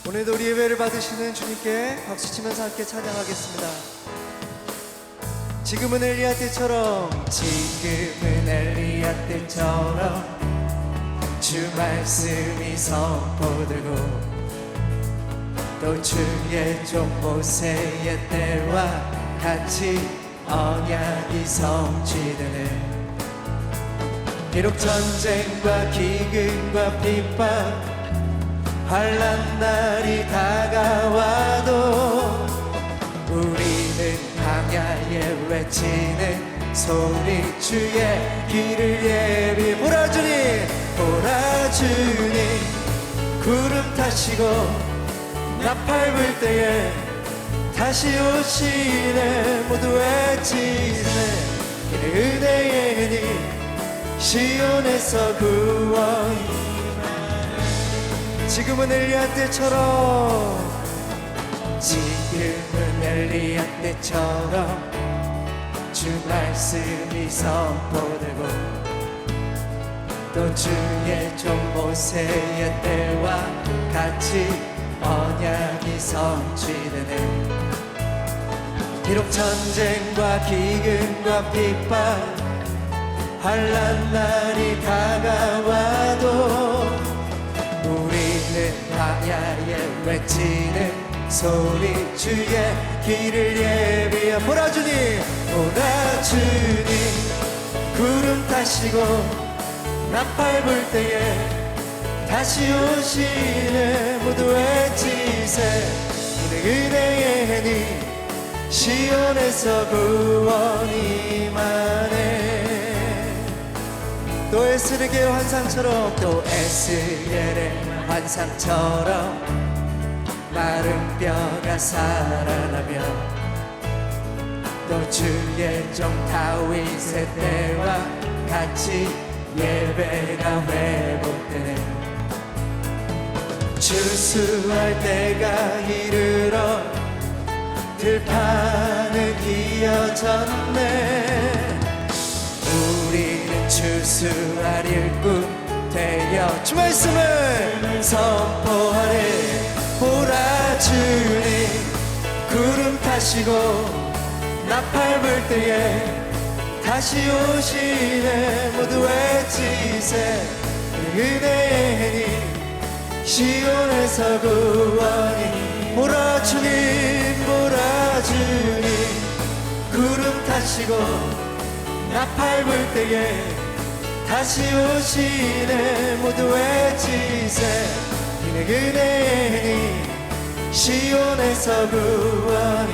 오늘도 우리 예배를 받으시는 주님께 박수치면서 함께 찬양하겠습니다. 지금은 엘리야 때처럼, 지금은 엘리야 때처럼 주 말씀이 선포되고, 또 주의 종 모세의 때와 같이 언약이 성취되네. 비록 전쟁과 기근과 핍박, 환난 날이 다가와도 우리는 광야에 외치는 소리, 주의 길을 예비. 보라 주님, 보라 주님, 구름 타시고 나팔 불 때에 다시 오시네. 모두 외치네. 이는 은혜의 은이 시온에서 구원. 지금은 엘리야 때처럼, 지금은 엘리야 때처럼 주 말씀이 선포되고, 또 주의 종 모세의 때와 같이 언약이 성취되네. 비록 전쟁과 기근과 핍박, 환난 날이 다가와도 우리는 광야에 외치는 소리, 주의 길을 예비하. 보라 주님, 보라 주님, 구름 타시고 나팔 불 때에 다시 오시네. 모두 외치세. 이는 은혜의 해니 시온에서 구원이 임하네. 또 에스겔의 환상처럼, 또 에스겔의 환상처럼 마른 뼈가 살아나며, 또 주의 종 다윗의 때와 같이 예배가 회복되네. 추수할 때가 이르러 들판은 기어졌네. 우리는 추수할 일꾼 되어 주 말씀을 선포하네. 보라 주님, 구름 타시고 나팔 불 때에 다시 오시네. 모두 외치세. 은혜의 해니 시온에서 구원이. 보라 주님, 보라 주님, 구름 타시고 나팔 불 때에 다시 오시네. 모두 외치세. 이는 은혜의 해니 시온에서 구원이.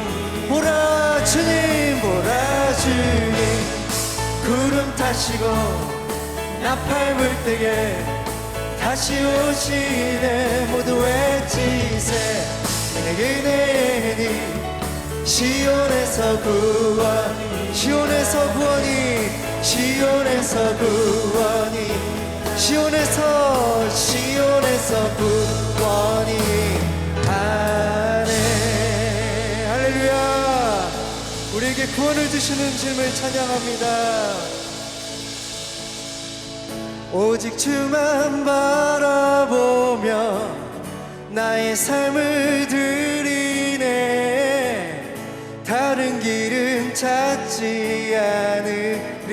보라 주님, 보라 주님, 구름 타시고 나팔 불 때에 다시 오시네. 모두 외치세. 이는 은혜의 해니 시온에서 구원이. 시온에서 구원이, 시온에서 구원이, 시온에서 구원이 하네. 할렐루야. 우리에게 구원을 주시는 주님을 찬양합니다. 오직 주만 바라보며 나의 삶을 드리네. 다른 길은 찾지 않으리.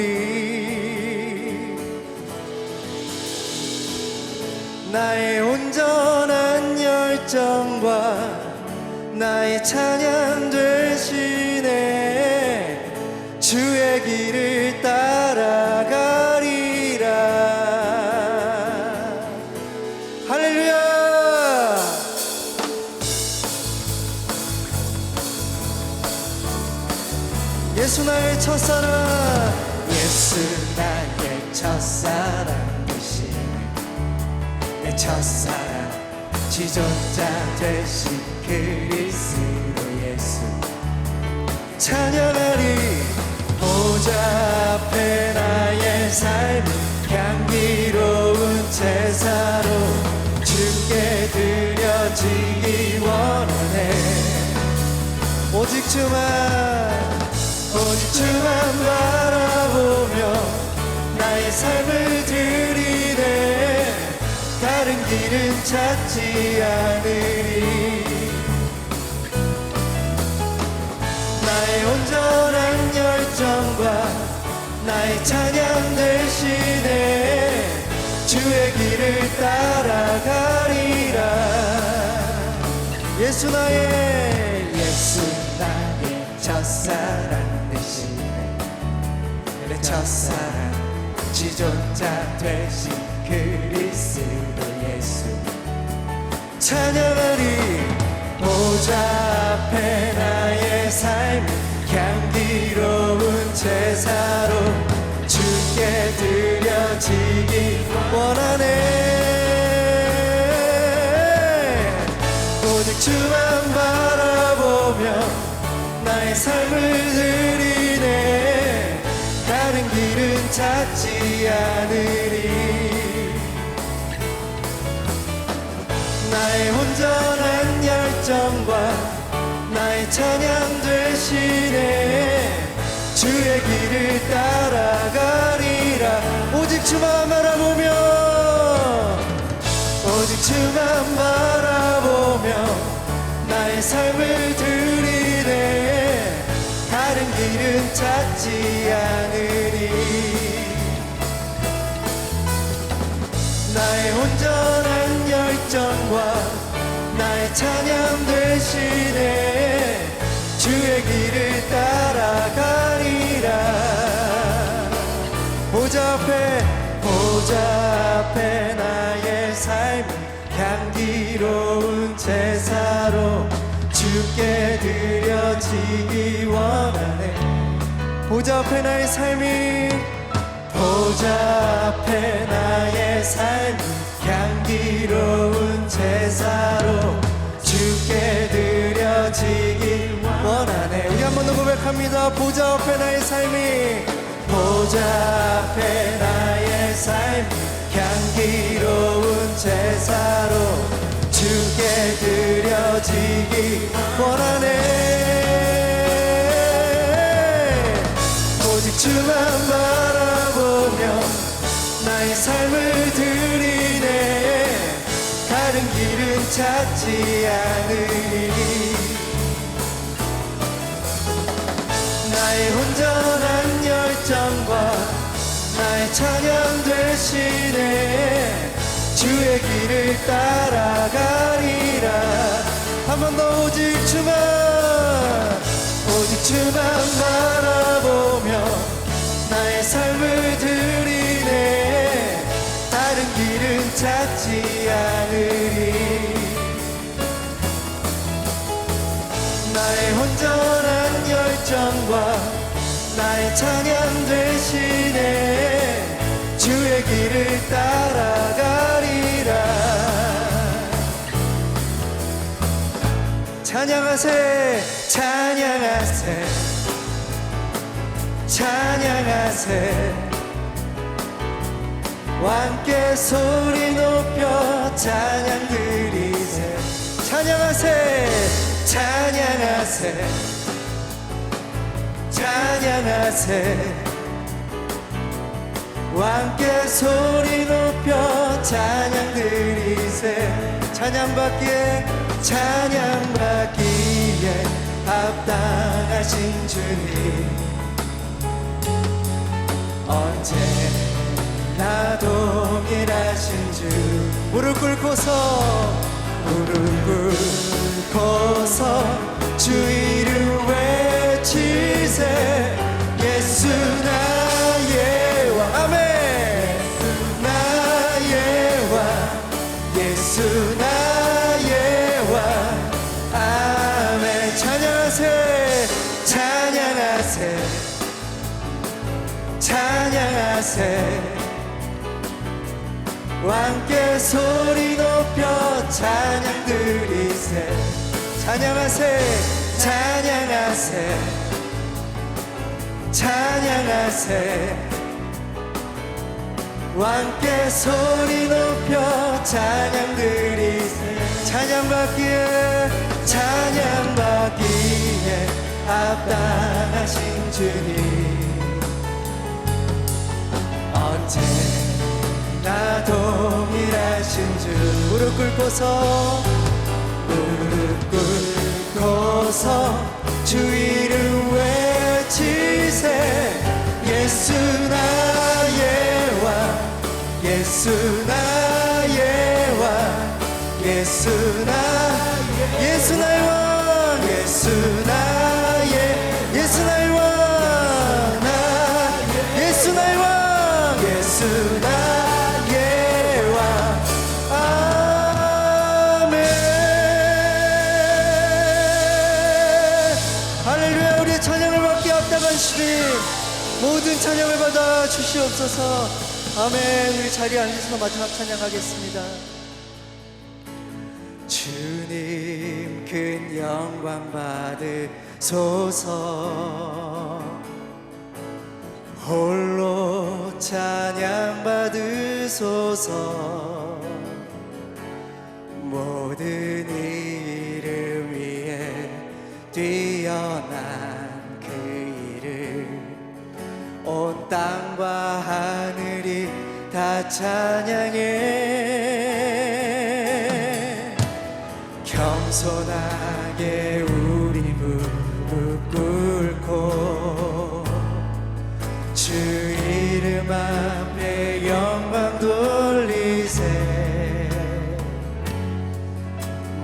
나의 온전한 열정과 나의 찬양 되시네. 주의 길을 따라가리라. 할렐루야. 예수 나의 첫사랑, 예수 나의 첫사랑 되시네. 내 첫사랑 지존자 되신 그리스도 예수 찬양하리. 보좌 앞에 나의 삶은 향기로운 제사로 주께 드려지기 원하네. 오직 주만 바라보며 나의 삶을 드리네. 다른 길은 찾지 않으리. 나의 온전한 열정과 나의 찬양 대신에 주의 길을 따라가리라. 예수 나의 첫사랑 대신에 내 첫사랑 지존자 되신 그리스도 예수 찬양하리. 보좌 앞에 나의 삶 향기로운 제사로 주께 드려지기 원하네. 오직 주만 바라보며 나의 삶을 드리네. 다른 길은 찾지 않으리. 나의 온전한 열정과 나의 찬양 대신에 주의 길을 따라가리라. 오직 주만 바라보며 오직 주만 바라보며 나의 삶을 드리네. 다른 길은 찾지 않으리. 나의 온전한 열정과 나의 찬양 대신에 주의 길을 따라가리라. 보좌 앞에 나의 삶 향기로운 제사로 주께 드려지기 원하네. 보좌 앞에 나의 삶이 보좌 앞에 나의 삶 향기로운 제사로 주께 드려지기 원하네. 우리 한 번 더 고백합니다. 보좌 앞에 나의 삶이 보좌 앞에 나의 삶 향기로운 제사로 주께 드려지기 원하네. 오직 주만 바라보며 나의 삶을 드리네. 다른 길은 찾지 않으리. 나의 온전한 열정과 나의 찬양 대신에 주의 길을 따라가리라. 한 번 더 오직 주만 바라보며 나의 삶을 드리네. 다른 길은 찾지 않으리. 나의 온전한 열정과 나의 찬양 대신에 주의 길을 따라가리라. 찬양하세 찬양하세 찬양하세 함께 소리 높여 찬양 드리세. 찬양하세 찬양하세 찬양하세 함께 소리 높여 찬양 드리세. 찬양받기에 합당하신 주님 언제나 동일하신 주. 무릎 꿇고서 주 이름 외치세. 예수 나의 왕. 아멘. 나의 왕. 예수 나의 왕. 아멘. 찬양하세 찬양하세 찬양하세 함께 소리 높여 찬양 드리세. 찬양하세 찬양하세 찬양하세 함께 소리 높여 찬양 드리세. 찬양받기에 합당하신 주님 언제나 동일하신 주. 무릎 꿇고서 주 이름 외치세. 예수 나의 왕, 예수 나의 왕, 예수 나의 왕, 예수 나의 왕, 예수 나의 왕, 예수 나의 왕. 아멘. 할렐루야. 우리의 찬양을 받기 앞다간 주님, 모든 찬양을 받아 주시옵소서. 아멘. 우리 자리에 앉아서 마지막 찬양하겠습니다. 주님 큰 영광 받으소서. 홀로 찬양 받으소서. 모든 이름 위에 뛰어난 그 이름, 온 땅과 하늘이 다 찬양해. 겸손하게 우리 무릎 꿇고 주 이름 앞에 영광 돌리세.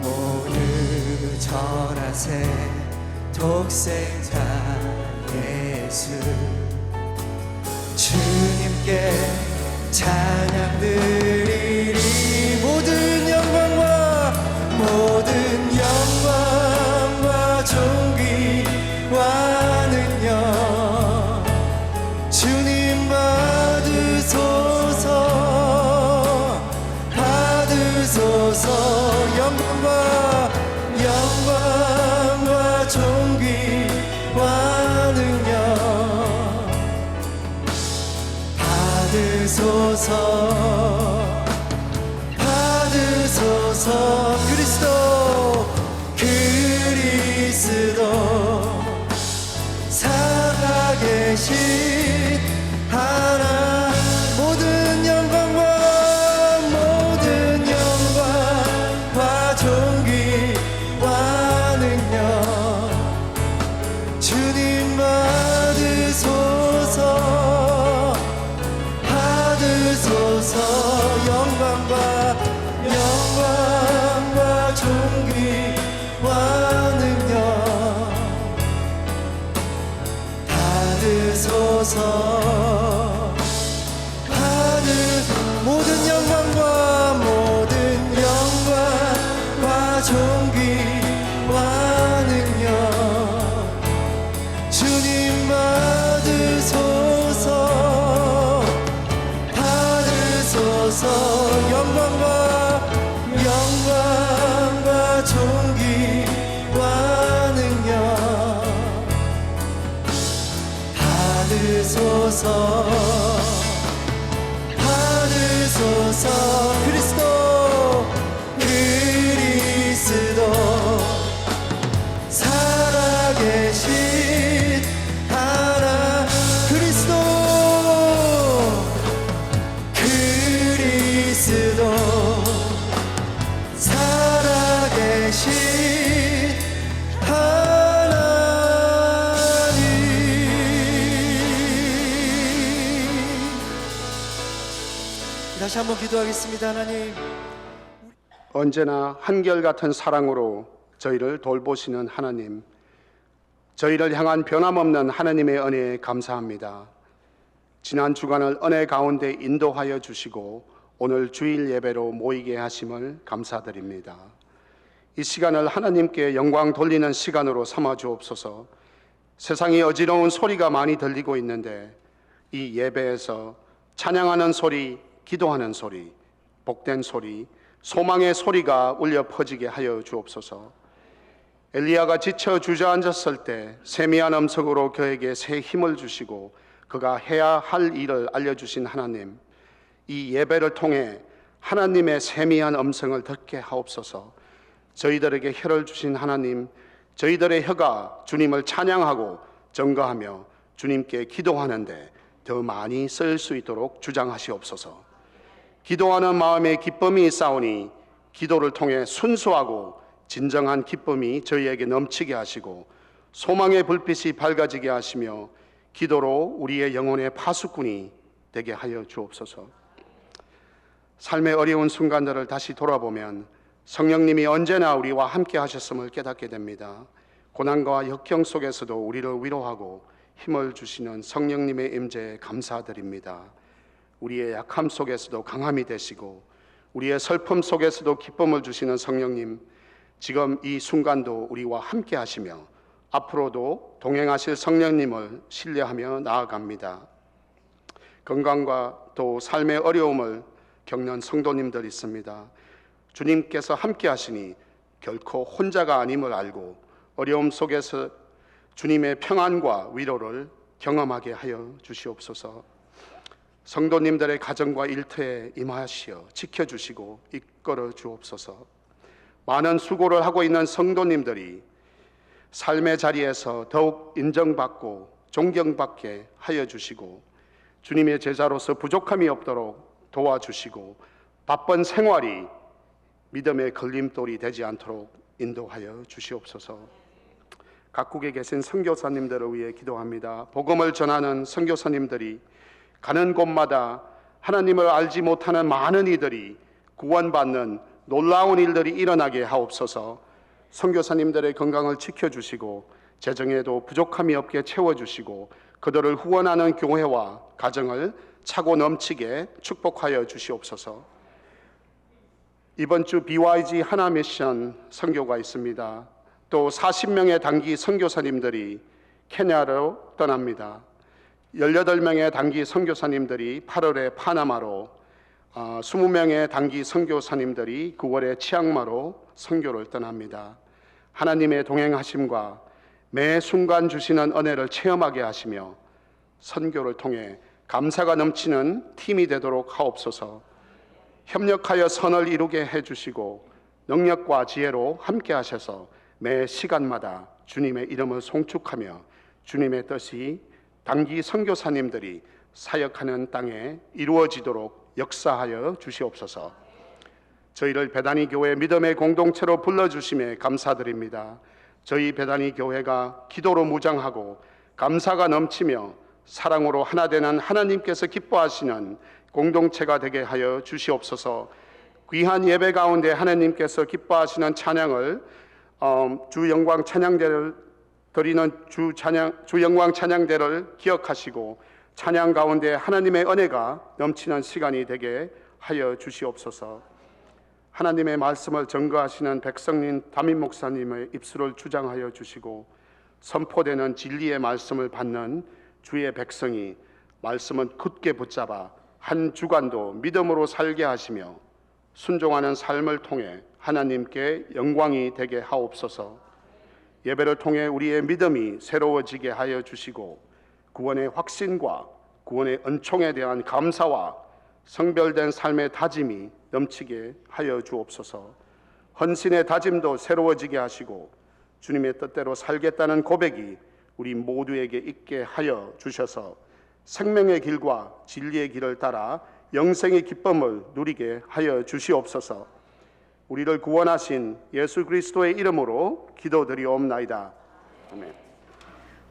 모두 절하세. 독생자 예수, 주님께 찬양 드리리. 모든 영광과 존귀와는요 주님 받으소서. 영광과 존귀와는요 받으소서. 그리스도 살아계신 하나. 모든 영광과 존귀와는요 주님 받으소서. 영광과 존귀와는요 모든 영광과 존귀와는요 주님 받으소서. 영광과 존귀와는요 받으소서. 그리스도 살아계신 하나. 그리스도 살아계신 하나님. 다시 한번 기도하겠습니다. 하나님, 언제나 한결같은 사랑으로 저희를 돌보시는 하나님, 저희를 향한 변함없는 하나님의 은혜에 감사합니다. 지난 주간을 은혜 가운데 인도하여 주시고 오늘 주일 예배로 모이게 하심을 감사드립니다. 이 시간을 하나님께 영광 돌리는 시간으로 삼아 주옵소서. 세상에 어지러운 소리가 많이 들리고 있는데 이 예배에서 찬양하는 소리, 기도하는 소리, 복된 소리, 소망의 소리가 울려 퍼지게 하여 주옵소서. 엘리야가 지쳐 주저앉았을 때 세미한 음성으로 그에게 새 힘을 주시고 그가 해야 할 일을 알려주신 하나님, 이 예배를 통해 하나님의 세미한 음성을 듣게 하옵소서. 저희들에게 혀를 주신 하나님, 저희들의 혀가 주님을 찬양하고 증거하며 주님께 기도하는데 더 많이 쓸 수 있도록 주장하시옵소서. 기도하는 마음에 기쁨이 있사오니 기도를 통해 순수하고 진정한 기쁨이 저희에게 넘치게 하시고 소망의 불빛이 밝아지게 하시며 기도로 우리의 영혼의 파수꾼이 되게 하여 주옵소서. 삶의 어려운 순간들을 다시 돌아보면 성령님이 언제나 우리와 함께 하셨음을 깨닫게 됩니다. 고난과 역경 속에서도 우리를 위로하고 힘을 주시는 성령님의 임재에 감사드립니다. 우리의 약함 속에서도 강함이 되시고 우리의 슬픔 속에서도 기쁨을 주시는 성령님, 지금 이 순간도 우리와 함께 하시며 앞으로도 동행하실 성령님을 신뢰하며 나아갑니다. 건강과 또 삶의 어려움을 겪는 성도님들 있습니다. 주님께서 함께 하시니 결코 혼자가 아님을 알고 어려움 속에서 주님의 평안과 위로를 경험하게 하여 주시옵소서. 성도님들의 가정과 일터에 임하시어 지켜주시고 이끌어 주옵소서. 많은 수고를 하고 있는 성도님들이 삶의 자리에서 더욱 인정받고 존경받게 하여 주시고 주님의 제자로서 부족함이 없도록 도와주시고 바쁜 생활이 믿음의 걸림돌이 되지 않도록 인도하여 주시옵소서. 각국에 계신 선교사님들을 위해 기도합니다. 복음을 전하는 선교사님들이 가는 곳마다 하나님을 알지 못하는 많은 이들이 구원받는 놀라운 일들이 일어나게 하옵소서. 선교사님들의 건강을 지켜주시고 재정에도 부족함이 없게 채워주시고 그들을 후원하는 교회와 가정을 차고 넘치게 축복하여 주시옵소서. 이번 주 BYG 하나 미션 선교가 있습니다. 또 40명의 단기 선교사님들이 케냐로 떠납니다. 18명의 단기 선교사님들이 8월에 파나마로, 20명의 단기 선교사님들이 9월에 치앙마로 선교를 떠납니다. 하나님의 동행하심과 매 순간 주시는 은혜를 체험하게 하시며 선교를 통해 감사가 넘치는 팀이 되도록 하옵소서. 협력하여 선을 이루게 해주시고 능력과 지혜로 함께 하셔서 매 시간마다 주님의 이름을 송축하며 주님의 뜻이 단기 선교사님들이 사역하는 땅에 이루어지도록 역사하여 주시옵소서. 저희를 베다니 교회 믿음의 공동체로 불러주심에 감사드립니다. 저희 베다니 교회가 기도로 무장하고 감사가 넘치며 사랑으로 하나 되는 하나님께서 기뻐하시는 공동체가 되게 하여 주시옵소서. 귀한 예배 가운데 하나님께서 기뻐하시는 찬양을 주 영광 찬양대를 드리는 주 영광 찬양대를 기억하시고 찬양 가운데 하나님의 은혜가 넘치는 시간이 되게 하여 주시옵소서. 하나님의 말씀을 증거하시는 백성님 담임 목사님의 입술을 주장하여 주시고 선포되는 진리의 말씀을 받는 주의 백성이 말씀은 굳게 붙잡아 한 주간도 믿음으로 살게 하시며 순종하는 삶을 통해 하나님께 영광이 되게 하옵소서. 예배를 통해 우리의 믿음이 새로워지게 하여 주시고 구원의 확신과 구원의 은총에 대한 감사와 성별된 삶의 다짐이 넘치게 하여 주옵소서. 헌신의 다짐도 새로워지게 하시고 주님의 뜻대로 살겠다는 고백이 우리 모두에게 있게 하여 주셔서 생명의 길과 진리의 길을 따라 영생의 기쁨을 누리게 하여 주시옵소서. 우리를 구원하신 예수 그리스도의 이름으로 기도드리옵나이다. 아멘.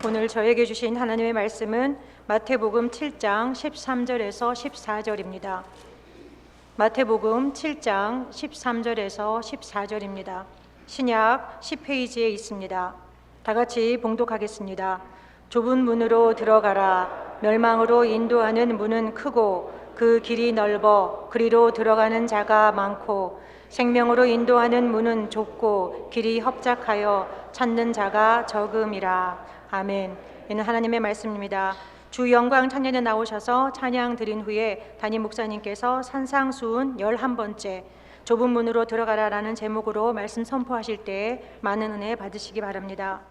오늘 저에게 주신 하나님의 말씀은 마태복음 7장 13절에서 14절입니다. 마태복음 7장 13절에서 14절입니다. 신약 10페이지에 있습니다. 다 같이 봉독하겠습니다. 좁은 문으로 들어가라. 멸망으로 인도하는 문은 크고 그 길이 넓어 그리로 들어가는 자가 많고 생명으로 인도하는 문은 좁고 길이 협착하여 찾는 자가 적음이라. 아멘. 이는 하나님의 말씀입니다. 주 영광 찬양에 나오셔서 찬양 드린 후에 담임 목사님께서 산상수훈 11번째 좁은 문으로 들어가라라는 제목으로 말씀 선포하실 때 많은 은혜 받으시기 바랍니다.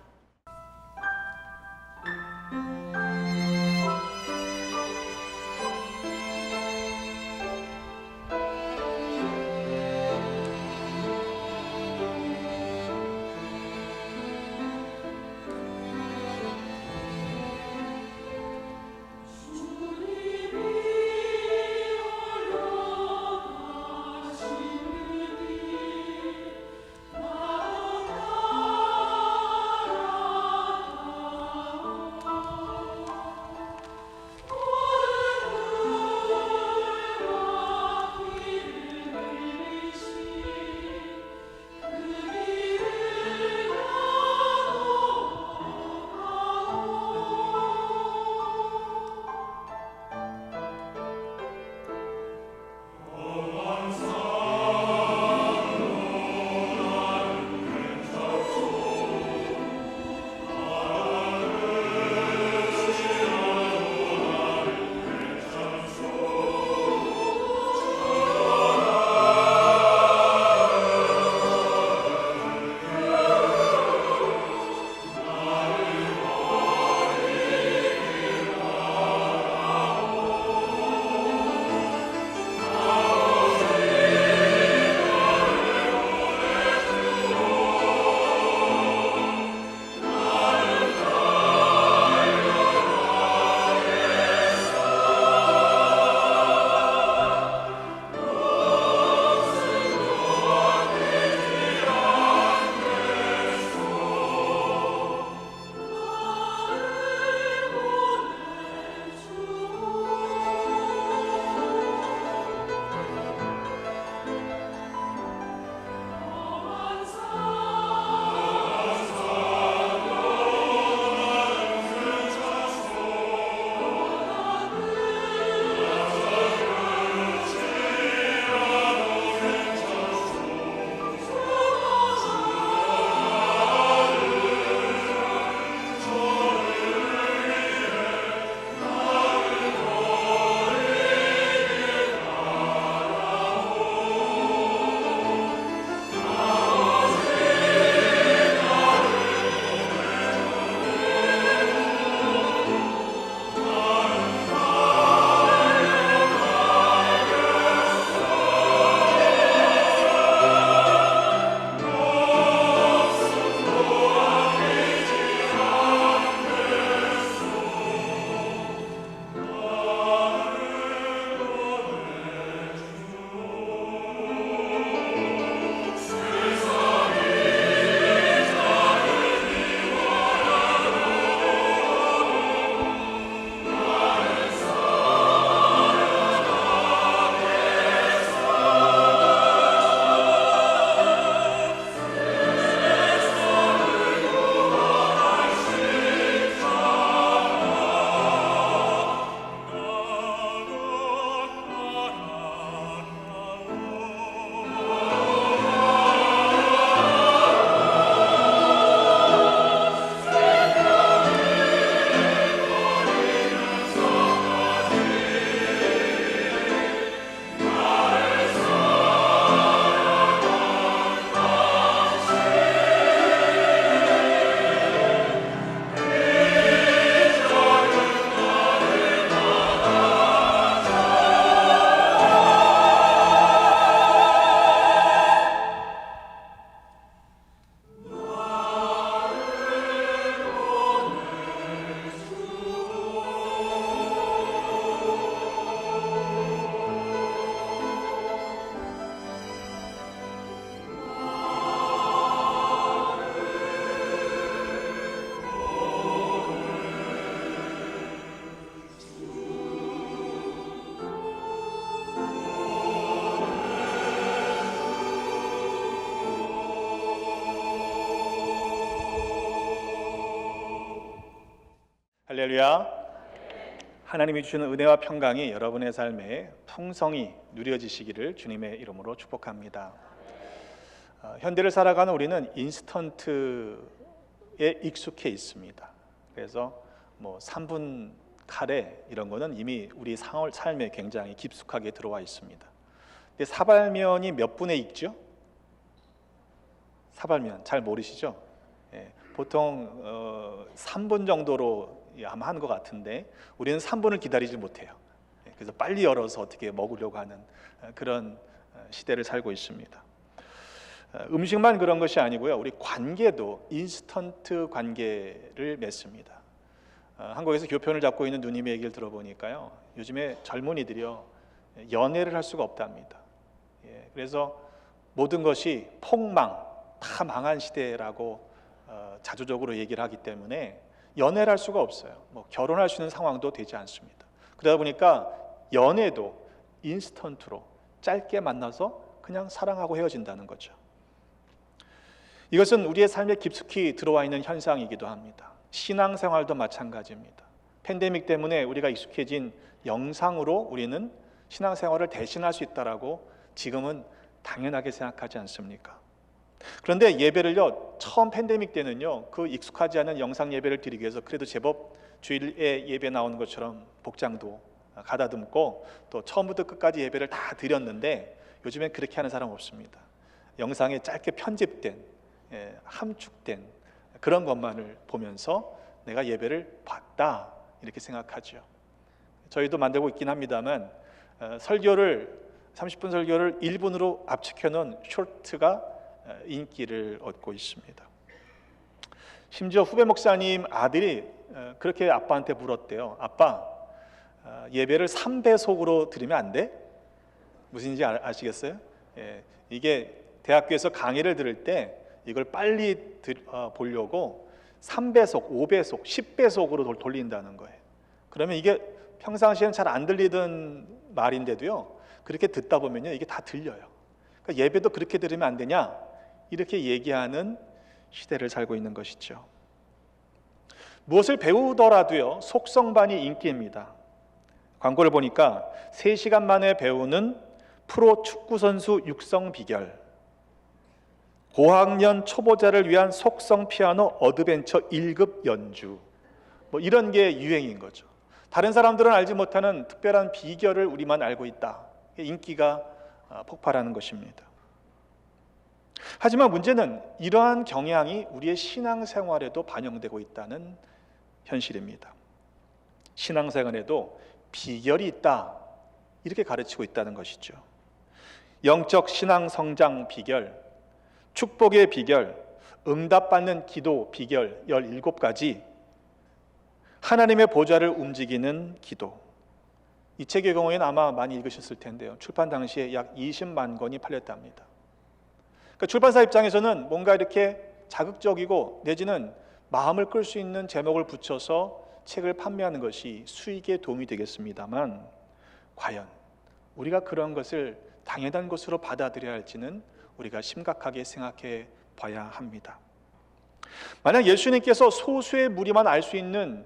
할렐루야. 하나님이 주시는 은혜와 평강이 여러분의 삶에 풍성히 누려지시기를 주님의 이름으로 축복합니다. 현대를 살아가는 우리는 인스턴트에 익숙해 있습니다. 그래서 3분 카레 이런 거는 이미 우리 삶에 굉장히 깊숙하게 들어와 있습니다. 근데 사발면이 몇 분에 익죠? 사발면 잘 모르시죠? 보통 3분 정도로 아마 하는 것 같은데 우리는 3분을 기다리지 못해요. 그래서 빨리 열어서 어떻게 먹으려고 하는 그런 시대를 살고 있습니다. 음식만 그런 것이 아니고요. 우리 관계도 인스턴트 관계를 맺습니다. 한국에서 교편을 잡고 있는 누님의 얘기를 들어보니까요. 요즘에 젊은이들이요. 연애를 할 수가 없답니다. 그래서 모든 것이 폭망, 다 망한 시대라고 자조적으로 얘기를 하기 때문에 연애를 할 수가 없어요. 결혼할 수 있는 상황도 되지 않습니다. 그러다 보니까 연애도 인스턴트로 짧게 만나서 그냥 사랑하고 헤어진다는 거죠. 이것은 우리의 삶에 깊숙이 들어와 있는 현상이기도 합니다. 신앙생활도 마찬가지입니다. 팬데믹 때문에 우리가 익숙해진 영상으로 우리는 신앙생활을 대신할 수 있다라고 지금은 당연하게 생각하지 않습니까? 그런데 예배를요, 처음 팬데믹 때는요, 그 익숙하지 않은 영상 예배를 드리기 위해서 그래도 제법 주일에 예배 나오는 것처럼 복장도 가다듬고 또 처음부터 끝까지 예배를 다 드렸는데 요즘엔 그렇게 하는 사람 없습니다. 영상에 짧게 편집된, 함축된 그런 것만을 보면서 내가 예배를 봤다 이렇게 생각하죠. 저희도 만들고 있긴 합니다만 30분 설교를 1분으로 압축해 놓은 쇼트가 인기를 얻고 있습니다. 심지어 후배 목사님 아들이 그렇게 아빠한테 물었대요. 아빠, 예배를 3배속으로 들으면 안 돼? 무슨 일인지 아시겠어요? 이게 대학교에서 강의를 들을 때 이걸 빨리 보려고 3배속, 5배속, 10배속으로 돌린다는 거예요. 그러면 이게 평상시에는 잘 안 들리던 말인데도요, 그렇게 듣다 보면요, 이게 다 들려요. 그러니까 예배도 그렇게 들으면 안 되냐? 이렇게 얘기하는 시대를 살고 있는 것이죠. 무엇을 배우더라도요, 속성반이 인기입니다. 광고를 보니까 3시간 만에 배우는 프로 축구선수 육성 비결, 고학년 초보자를 위한 속성 피아노 어드벤처 1급 연주, 이런 게 유행인 거죠. 다른 사람들은 알지 못하는 특별한 비결을 우리만 알고 있다. 인기가 폭발하는 것입니다. 하지만 문제는 이러한 경향이 우리의 신앙생활에도 반영되고 있다는 현실입니다. 신앙생활에도 비결이 있다, 이렇게 가르치고 있다는 것이죠. 영적 신앙 성장 비결, 축복의 비결, 응답받는 기도 비결 17가지, 하나님의 보좌를 움직이는 기도. 이 책의 경우에는 아마 많이 읽으셨을 텐데요. 출판 당시에 약 20만 권이 팔렸답니다. 그러니까 출판사 입장에서는 뭔가 이렇게 자극적이고 내지는 마음을 끌 수 있는 제목을 붙여서 책을 판매하는 것이 수익에 도움이 되겠습니다만, 과연 우리가 그런 것을 당연한 것으로 받아들여야 할지는 우리가 심각하게 생각해 봐야 합니다. 만약 예수님께서 소수의 무리만 알 수 있는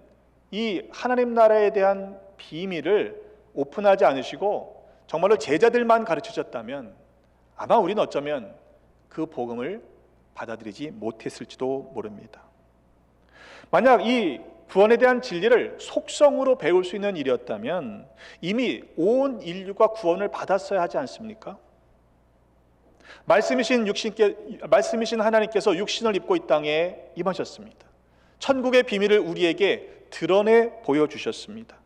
이 하나님 나라에 대한 비밀을 오픈하지 않으시고 정말로 제자들만 가르치셨다면 아마 우리는 어쩌면 그 복음을 받아들이지 못했을지도 모릅니다. 만약 이 구원에 대한 진리를 속성으로 배울 수 있는 일이었다면 이미 온 인류가 구원을 받았어야 하지 않습니까? 말씀이신 하나님께서 육신을 입고 이 땅에 임하셨습니다. 천국의 비밀을 우리에게 드러내 보여주셨습니다.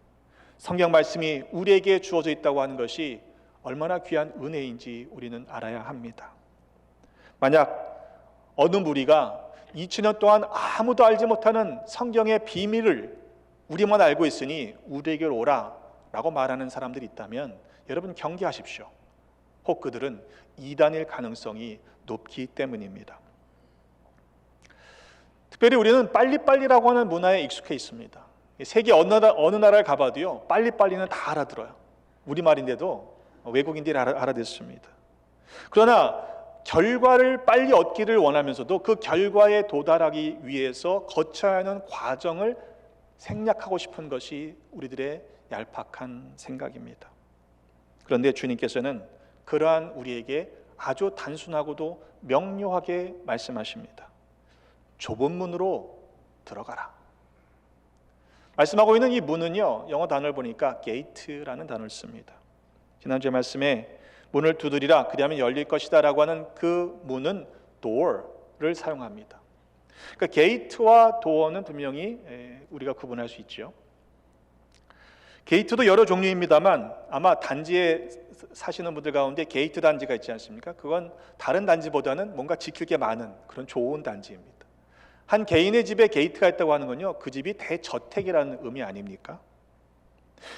성경 말씀이 우리에게 주어져 있다고 하는 것이 얼마나 귀한 은혜인지 우리는 알아야 합니다. 만약 어느 무리가 2000년 동안 아무도 알지 못하는 성경의 비밀을 우리만 알고 있으니 우리에게로 오라 라고 말하는 사람들이 있다면 여러분 경계하십시오. 혹 그들은 이단일 가능성이 높기 때문입니다. 특별히 우리는 빨리빨리라고 하는 문화에 익숙해 있습니다. 세계 어느 나라를 가봐도요, 빨리빨리는 다 알아들어요. 우리말인데도 외국인들이 알아듣습니다. 그러나 결과를 빨리 얻기를 원하면서도 그 결과에 도달하기 위해서 거쳐야 하는 과정을 생략하고 싶은 것이 우리들의 얄팍한 생각입니다. 그런데 주님께서는 그러한 우리에게 아주 단순하고도 명료하게 말씀하십니다. 좁은 문으로 들어가라. 말씀하고 있는 이 문은요, 영어 단어를 보니까 gate라는 단어를 씁니다. 지난주에 말씀에 문을 두드리라 그리하면 열릴 것이다 라고 하는 그 문은 door를 사용합니다. 그러니까 게이트와 도어는 분명히 우리가 구분할 수 있죠. 게이트도 여러 종류입니다만 아마 단지에 사시는 분들 가운데 게이트 단지가 있지 않습니까? 그건 다른 단지보다는 뭔가 지킬 게 많은 그런 좋은 단지입니다. 한 개인의 집에 게이트가 있다고 하는 건요, 그 집이 대저택이라는 의미 아닙니까?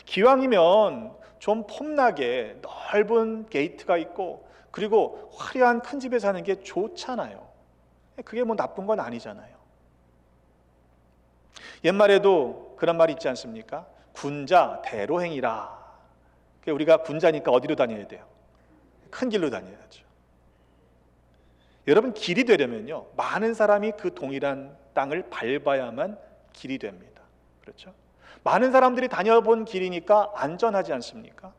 기왕이면 좀 폼나게 넓은 게이트가 있고 그리고 화려한 큰 집에 사는 게 좋잖아요. 그게 뭐 나쁜 건 아니잖아요. 옛말에도 그런 말이 있지 않습니까? 군자 대로행이라. 우리가 군자니까 어디로 다녀야 돼요? 큰 길로 다녀야죠. 여러분, 길이 되려면요, 많은 사람이 그 동일한 땅을 밟아야만 길이 됩니다. 그렇죠? 많은 사람들이 다녀본 길이니까 안전하지 않습니까?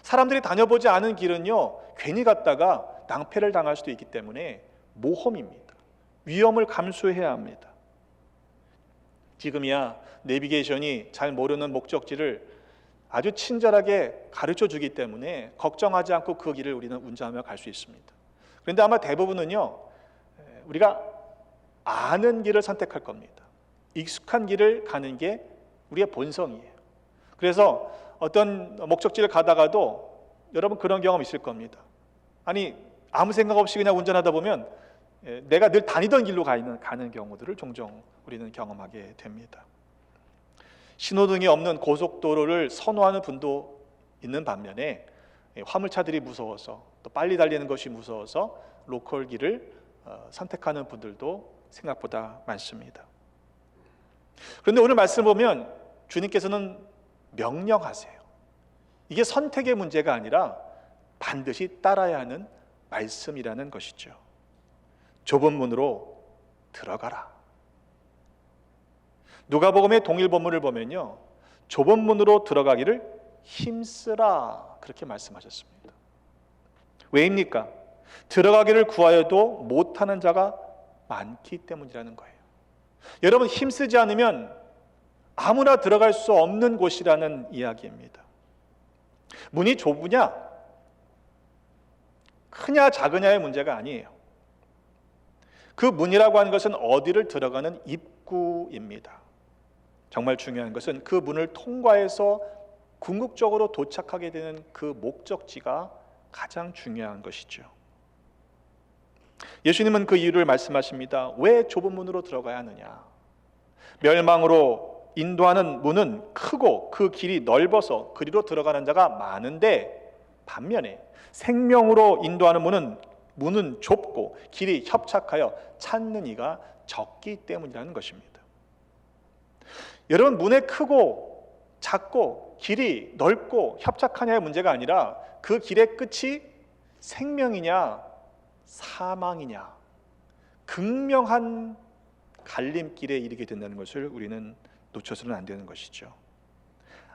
사람들이 다녀보지 않은 길은요, 괜히 갔다가 낭패를 당할 수도 있기 때문에 모험입니다. 위험을 감수해야 합니다. 지금이야 내비게이션이 잘 모르는 목적지를 아주 친절하게 가르쳐 주기 때문에 걱정하지 않고 그 길을 우리는 운전하며 갈 수 있습니다. 그런데 아마 대부분은요, 우리가 아는 길을 선택할 겁니다. 익숙한 길을 가는 게 우리의 본성이에요. 그래서 어떤 목적지를 가다가도 여러분 그런 경험 있을 겁니다. 아니, 아무 생각 없이 그냥 운전하다 보면 내가 늘 다니던 길로 가는 경우들을 종종 우리는 경험하게 됩니다. 신호등이 없는 고속도로를 선호하는 분도 있는 반면에 화물차들이 무서워서 또 빨리 달리는 것이 무서워서 로컬 길을 선택하는 분들도 생각보다 많습니다. 그런데 오늘 말씀을 보면 주님께서는 명령하세요. 이게 선택의 문제가 아니라 반드시 따라야 하는 말씀이라는 것이죠. 좁은 문으로 들어가라. 누가복음의 동일 본문을 보면요, 좁은 문으로 들어가기를 힘쓰라 그렇게 말씀하셨습니다. 왜입니까? 들어가기를 구하여도 못하는 자가 많기 때문이라는 거예요. 여러분, 힘쓰지 않으면 아무나 들어갈 수 없는 곳이라는 이야기입니다. 문이 좁으냐 크냐 작으냐의 문제가 아니에요. 그 문이라고 하는 것은 어디를 들어가는 입구입니다. 정말 중요한 것은 그 문을 통과해서 궁극적으로 도착하게 되는 그 목적지가 가장 중요한 것이죠. 예수님은 그 이유를 말씀하십니다. 왜 좁은 문으로 들어가야 하느냐? 멸망으로 인도하는 문은 크고 그 길이 넓어서 그리로 들어가는 자가 많은데, 반면에 생명으로 인도하는 문은 좁고 길이 협착하여 찾는 이가 적기 때문이라는 것입니다. 여러분, 문이 크고 작고 길이 넓고 협착하냐의 문제가 아니라 그 길의 끝이 생명이냐 사망이냐, 극명한 갈림길에 이르게 된다는 것을 우리는 놓쳐서는 안 되는 것이죠.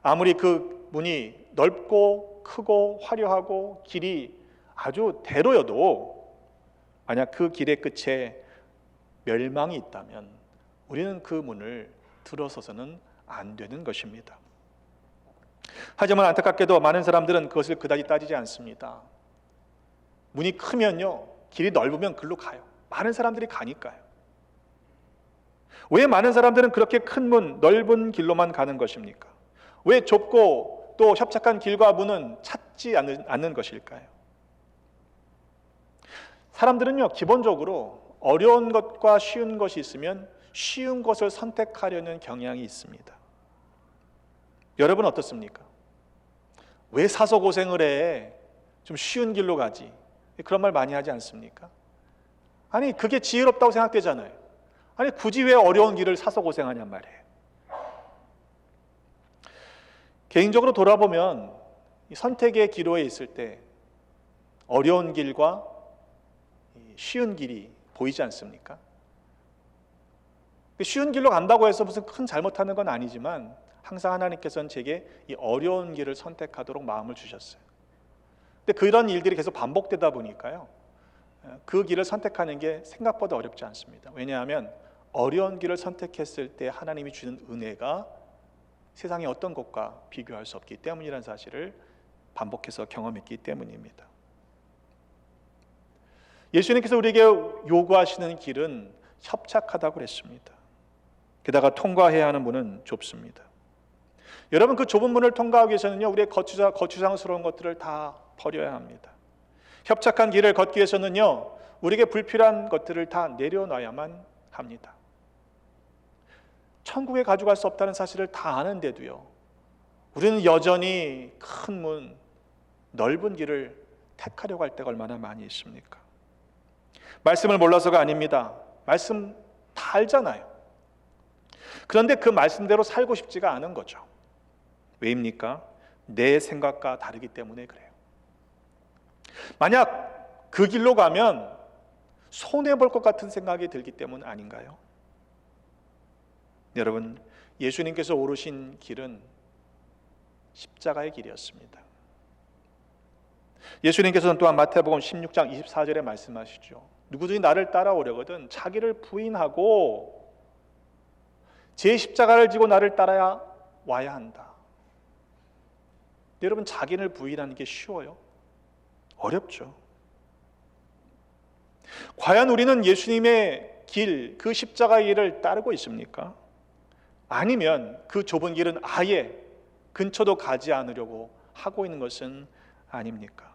아무리 그 문이 넓고 크고 화려하고 길이 아주 대로여도 만약 그 길의 끝에 멸망이 있다면 우리는 그 문을 들어서서는 안 되는 것입니다. 하지만 안타깝게도 많은 사람들은 그것을 그다지 따지지 않습니다. 문이 크면요, 길이 넓으면 글로 가요. 많은 사람들이 가니까요. 왜 많은 사람들은 그렇게 큰 문, 넓은 길로만 가는 것입니까? 왜 좁고 또 협착한 길과 문은 찾지 않는 것일까요? 사람들은요, 기본적으로 어려운 것과 쉬운 것이 있으면 쉬운 것을 선택하려는 경향이 있습니다. 여러분 어떻습니까? 왜 사서 고생을 해? 좀 쉬운 길로 가지. 그런 말 많이 하지 않습니까? 아니, 그게 지혜롭다고 생각되잖아요. 아니, 굳이 왜 어려운 길을 사서 고생하냔 말이에요. 개인적으로 돌아보면 선택의 기로에 있을 때 어려운 길과 쉬운 길이 보이지 않습니까? 쉬운 길로 간다고 해서 무슨 큰 잘못하는 건 아니지만 항상 하나님께서는 제게 이 어려운 길을 선택하도록 마음을 주셨어요. 근데 그런 일들이 계속 반복되다 보니까요, 그 길을 선택하는 게 생각보다 어렵지 않습니다. 왜냐하면 어려운 길을 선택했을 때 하나님이 주는 은혜가 세상의 어떤 것과 비교할 수 없기 때문이라는 사실을 반복해서 경험했기 때문입니다. 예수님께서 우리에게 요구하시는 길은 협착하다고 그랬습니다. 게다가 통과해야 하는 문은 좁습니다. 여러분, 그 좁은 문을 통과하기 위해서는요, 우리의 거추장스러운 것들을 다 버려야 합니다. 협착한 길을 걷기 위해서는요, 우리에게 불필요한 것들을 다 내려놔야만 합니다. 천국에 가져갈 수 없다는 사실을 다 아는데도요, 우리는 여전히 큰 문, 넓은 길을 택하려고 할 때가 얼마나 많이 있습니까? 말씀을 몰라서가 아닙니다. 말씀 다 알잖아요. 그런데 그 말씀대로 살고 싶지가 않은 거죠. 왜입니까? 내 생각과 다르기 때문에 그래요. 만약 그 길로 가면 손해볼 것 같은 생각이 들기 때문 아닌가요? 여러분, 예수님께서 오르신 길은 십자가의 길이었습니다. 예수님께서는 또한 마태복음 16장 24절에 말씀하시죠. 누구든지 나를 따라오려거든 자기를 부인하고 제 십자가를 지고 나를 따라야 와야 한다. 여러분, 자기를 부인하는 게 쉬워요? 어렵죠. 과연 우리는 예수님의 길, 그 십자가의 길을 따르고 있습니까? 아니면 그 좁은 길은 아예 근처도 가지 않으려고 하고 있는 것은 아닙니까?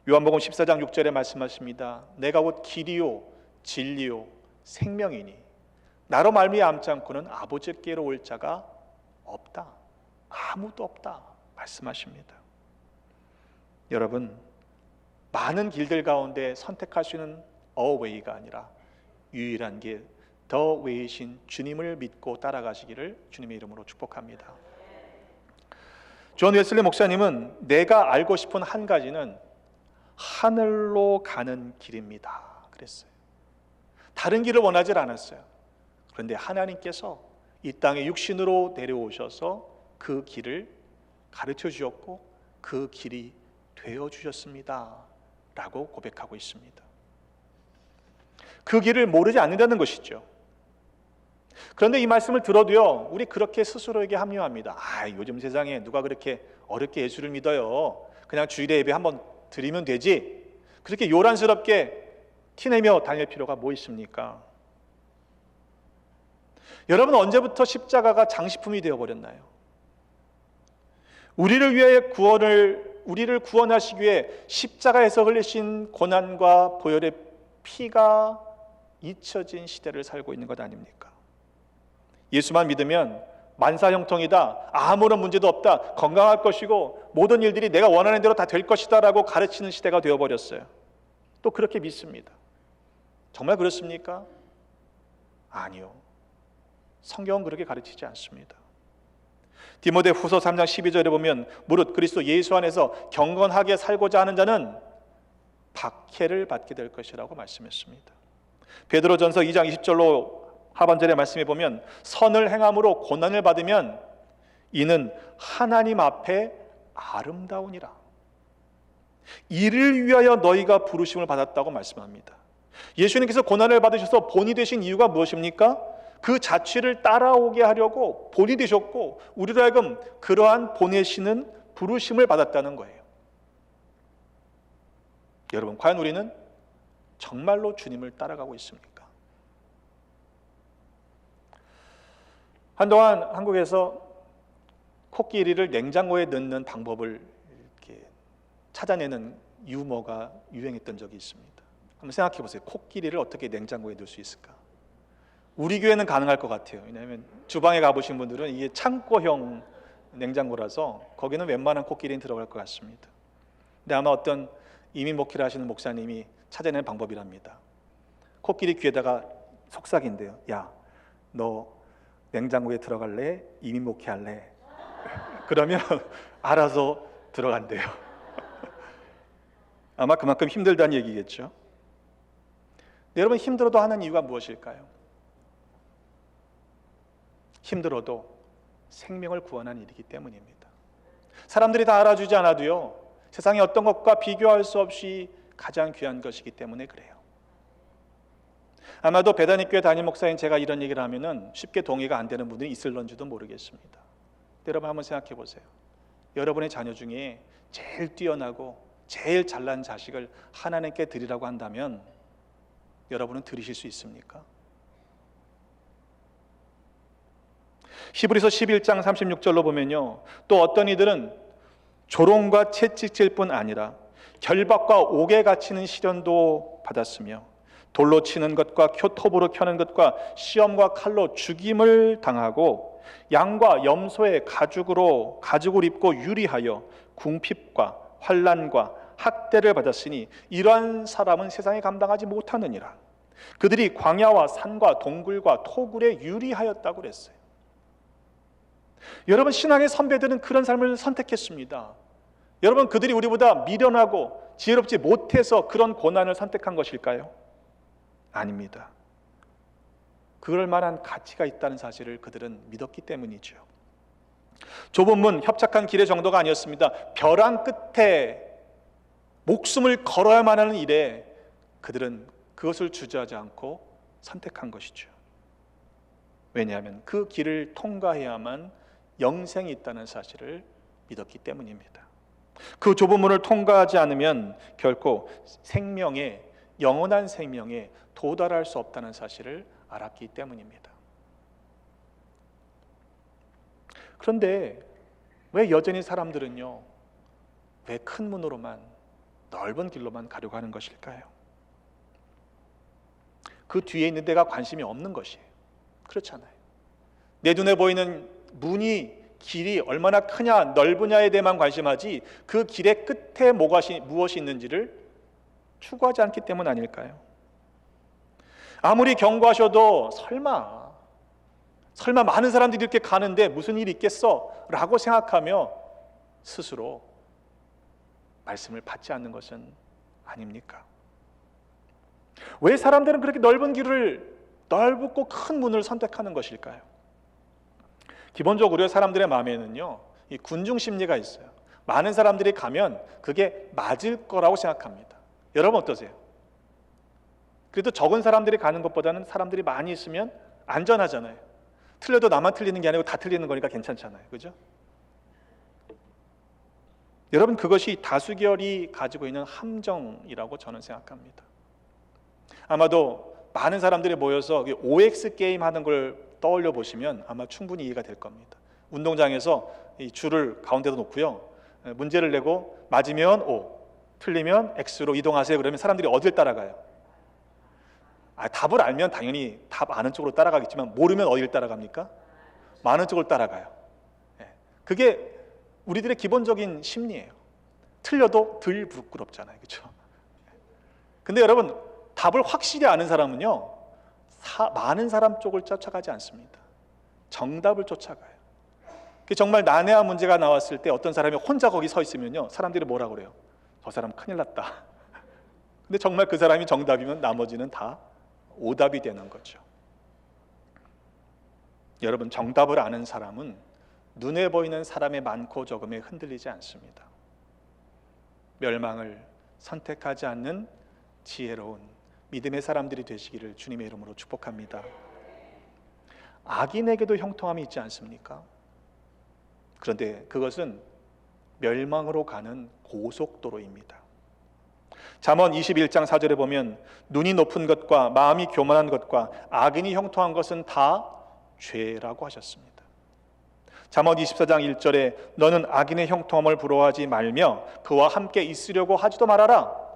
요한복음 14장 6절에 말씀하십니다. 내가 곧 길이요 진리요 생명이니 나로 말미암지 않고는 아버지께로 올 자가 없다. 아무도 없다 말씀하십니다. 여러분, 많은 길들 가운데 선택할 수 있는 어웨이가 아니라 유일한 길, 더 웨이신 주님을 믿고 따라가시기를 주님의 이름으로 축복합니다. 존 웨슬리 목사님은 내가 알고 싶은 한 가지는 하늘로 가는 길입니다 그랬어요. 다른 길을 원하지 않았어요. 그런데 하나님께서 이 땅에 육신으로 내려오셔서 그 길을 가르쳐 주셨고 그 길이 되어 주셨습니다 라고 고백하고 있습니다. 그 길을 모르지 않는다는 것이죠. 그런데 이 말씀을 들어도요, 우리 그렇게 스스로에게 합리화합니다. 요즘 세상에 누가 그렇게 어렵게 예수를 믿어요. 그냥 주일에 예배 한번 드리면 되지. 그렇게 요란스럽게 티내며 다닐 필요가 뭐 있습니까? 여러분, 언제부터 십자가가 장식품이 되어버렸나요? 우리를 구원하시기 위해 십자가에서 흘리신 고난과 보혈의 피가 잊혀진 시대를 살고 있는 것 아닙니까? 예수만 믿으면 만사형통이다, 아무런 문제도 없다, 건강할 것이고 모든 일들이 내가 원하는 대로 다 될 것이다 라고 가르치는 시대가 되어버렸어요. 또 그렇게 믿습니다. 정말 그렇습니까? 아니요. 성경은 그렇게 가르치지 않습니다. 디모데 후서 3장 12절에 보면 무릇 그리스도 예수 안에서 경건하게 살고자 하는 자는 박해를 받게 될 것이라고 말씀했습니다. 베드로전서 2장 20절로 하반절의 말씀에 보면 선을 행함으로 고난을 받으면 이는 하나님 앞에 아름다우니라. 이를 위하여 너희가 부르심을 받았다고 말씀합니다. 예수님께서 고난을 받으셔서 본이 되신 이유가 무엇입니까? 그 자취를 따라오게 하려고 본이 되셨고 우리로 하여금 그러한 보내시는 부르심을 받았다는 거예요. 여러분, 과연 우리는 정말로 주님을 따라가고 있습니까? 한동안 한국에서 코끼리를 냉장고에 넣는 방법을 이렇게 찾아내는 유머가 유행했던 적이 있습니다. 한번 생각해 보세요. 코끼리를 어떻게 냉장고에 넣을 수 있을까? 우리 교회는 가능할 것 같아요. 왜냐하면 주방에 가보신 분들은 이게 창고형 냉장고라서 거기는 웬만한 코끼리는 들어갈 것 같습니다. 근데 아마 어떤 이민 목회를 하시는 목사님이 찾아내는 방법이랍니다. 코끼리 귀에다가 속삭인대요. 야, 너 냉장고에 들어갈래? 이민 목회할래? 그러면 알아서 들어간대요. 아마 그만큼 힘들다는 얘기겠죠. 여러분, 힘들어도 하는 이유가 무엇일까요? 힘들어도 생명을 구원한 일이기 때문입니다. 사람들이 다 알아주지 않아도요, 세상의 어떤 것과 비교할 수 없이 가장 귀한 것이기 때문에 그래요. 아마도 베다니교회 담임 목사인 제가 이런 얘기를 하면은 쉽게 동의가 안 되는 분들이 있을런지도 모르겠습니다. 여러분 한번 생각해 보세요. 여러분의 자녀 중에 제일 뛰어나고 제일 잘난 자식을 하나님께 드리라고 한다면 여러분은 드리실 수 있습니까? 히브리서 11장 36절로 보면요, 또 어떤 이들은 조롱과 채찍질 뿐 아니라 결박과 옥에 갇히는 시련도 받았으며 돌로 치는 것과 톱으로 켜는 것과 시험과 칼로 죽임을 당하고 양과 염소의 가죽을 입고 유리하여 궁핍과 환난과 학대를 받았으니 이러한 사람은 세상에 감당하지 못하느니라. 그들이 광야와 산과 동굴과 토굴에 유리하였다고 그랬어요. 여러분, 신앙의 선배들은 그런 삶을 선택했습니다. 여러분, 그들이 우리보다 미련하고 지혜롭지 못해서 그런 고난을 선택한 것일까요? 아닙니다. 그럴 만한 가치가 있다는 사실을 그들은 믿었기 때문이죠. 좁은 문, 협착한 길의 정도가 아니었습니다. 벼랑 끝에 목숨을 걸어야만 하는 일에 그들은 그것을 주저하지 않고 선택한 것이죠. 왜냐하면 그 길을 통과해야만 영생이 있다는 사실을 믿었기 때문입니다. 그 좁은 문을 통과하지 않으면 결코 생명에, 영원한 생명에 도달할 수 없다는 사실을 알았기 때문입니다. 그런데 왜 여전히 사람들은요, 왜 큰 문으로만, 넓은 길로만 가려고 하는 것일까요? 그 뒤에 있는 데가 관심이 없는 것이에요. 그렇잖아요. 내 눈에 보이는 문이, 길이 얼마나 크냐 넓으냐에 대해만 관심하지 그 길의 끝에 무엇이 있는지를 추구하지 않기 때문 아닐까요? 아무리 경고하셔도 설마 많은 사람들이 이렇게 가는데 무슨 일이 있겠어? 라고 생각하며 스스로 말씀을 받지 않는 것은 아닙니까? 왜 사람들은 그렇게 넓은 길을, 넓고 큰 문을 선택하는 것일까요? 기본적으로 사람들의 마음에는요, 이 군중 심리가 있어요. 많은 사람들이 가면 그게 맞을 거라고 생각합니다. 여러분 어떠세요? 그래도 적은 사람들이 가는 것보다는 사람들이 많이 있으면 안전하잖아요. 틀려도 나만 틀리는 게 아니고 다 틀리는 거니까 괜찮잖아요. 그죠? 여러분, 그것이 다수결이 가지고 있는 함정이라고 저는 생각합니다. 아마도 많은 사람들이 모여서 OX 게임 하는 걸 떠올려 보시면 아마 충분히 이해가 될 겁니다. 운동장에서 이 줄을 가운데다 놓고요, 문제를 내고 맞으면 O, 틀리면 X로 이동하세요. 그러면 사람들이 어딜 따라가요? 답을 알면 당연히 답 아는 쪽으로 따라가겠지만 모르면 어딜 따라갑니까? 많은 쪽을 따라가요. 그게 우리들의 기본적인 심리예요. 틀려도 덜 부끄럽잖아요. 그렇죠? 근데 여러분, 답을 확실히 아는 사람은요, 많은 사람 쪽을 쫓아가지 않습니다. 정답을 쫓아가요. 정말 난해한 문제가 나왔을 때 어떤 사람이 혼자 거기 서 있으면요, 사람들이 뭐라 그래요? 저 사람 큰일 났다. 근데 정말 그 사람이 정답이면 나머지는 다 오답이 되는 거죠. 여러분, 정답을 아는 사람은 눈에 보이는 사람의 많고 적음에 흔들리지 않습니다. 멸망을 선택하지 않는 지혜로운 믿음의 사람들이 되시기를 주님의 이름으로 축복합니다. 악인에게도 형통함이 있지 않습니까? 그런데 그것은 멸망으로 가는 고속도로입니다. 잠언 21장 4절에 보면 눈이 높은 것과 마음이 교만한 것과 악인이 형통한 것은 다 죄라고 하셨습니다. 잠언 24장 1절에 너는 악인의 형통함을 부러워하지 말며 그와 함께 있으려고 하지도 말아라.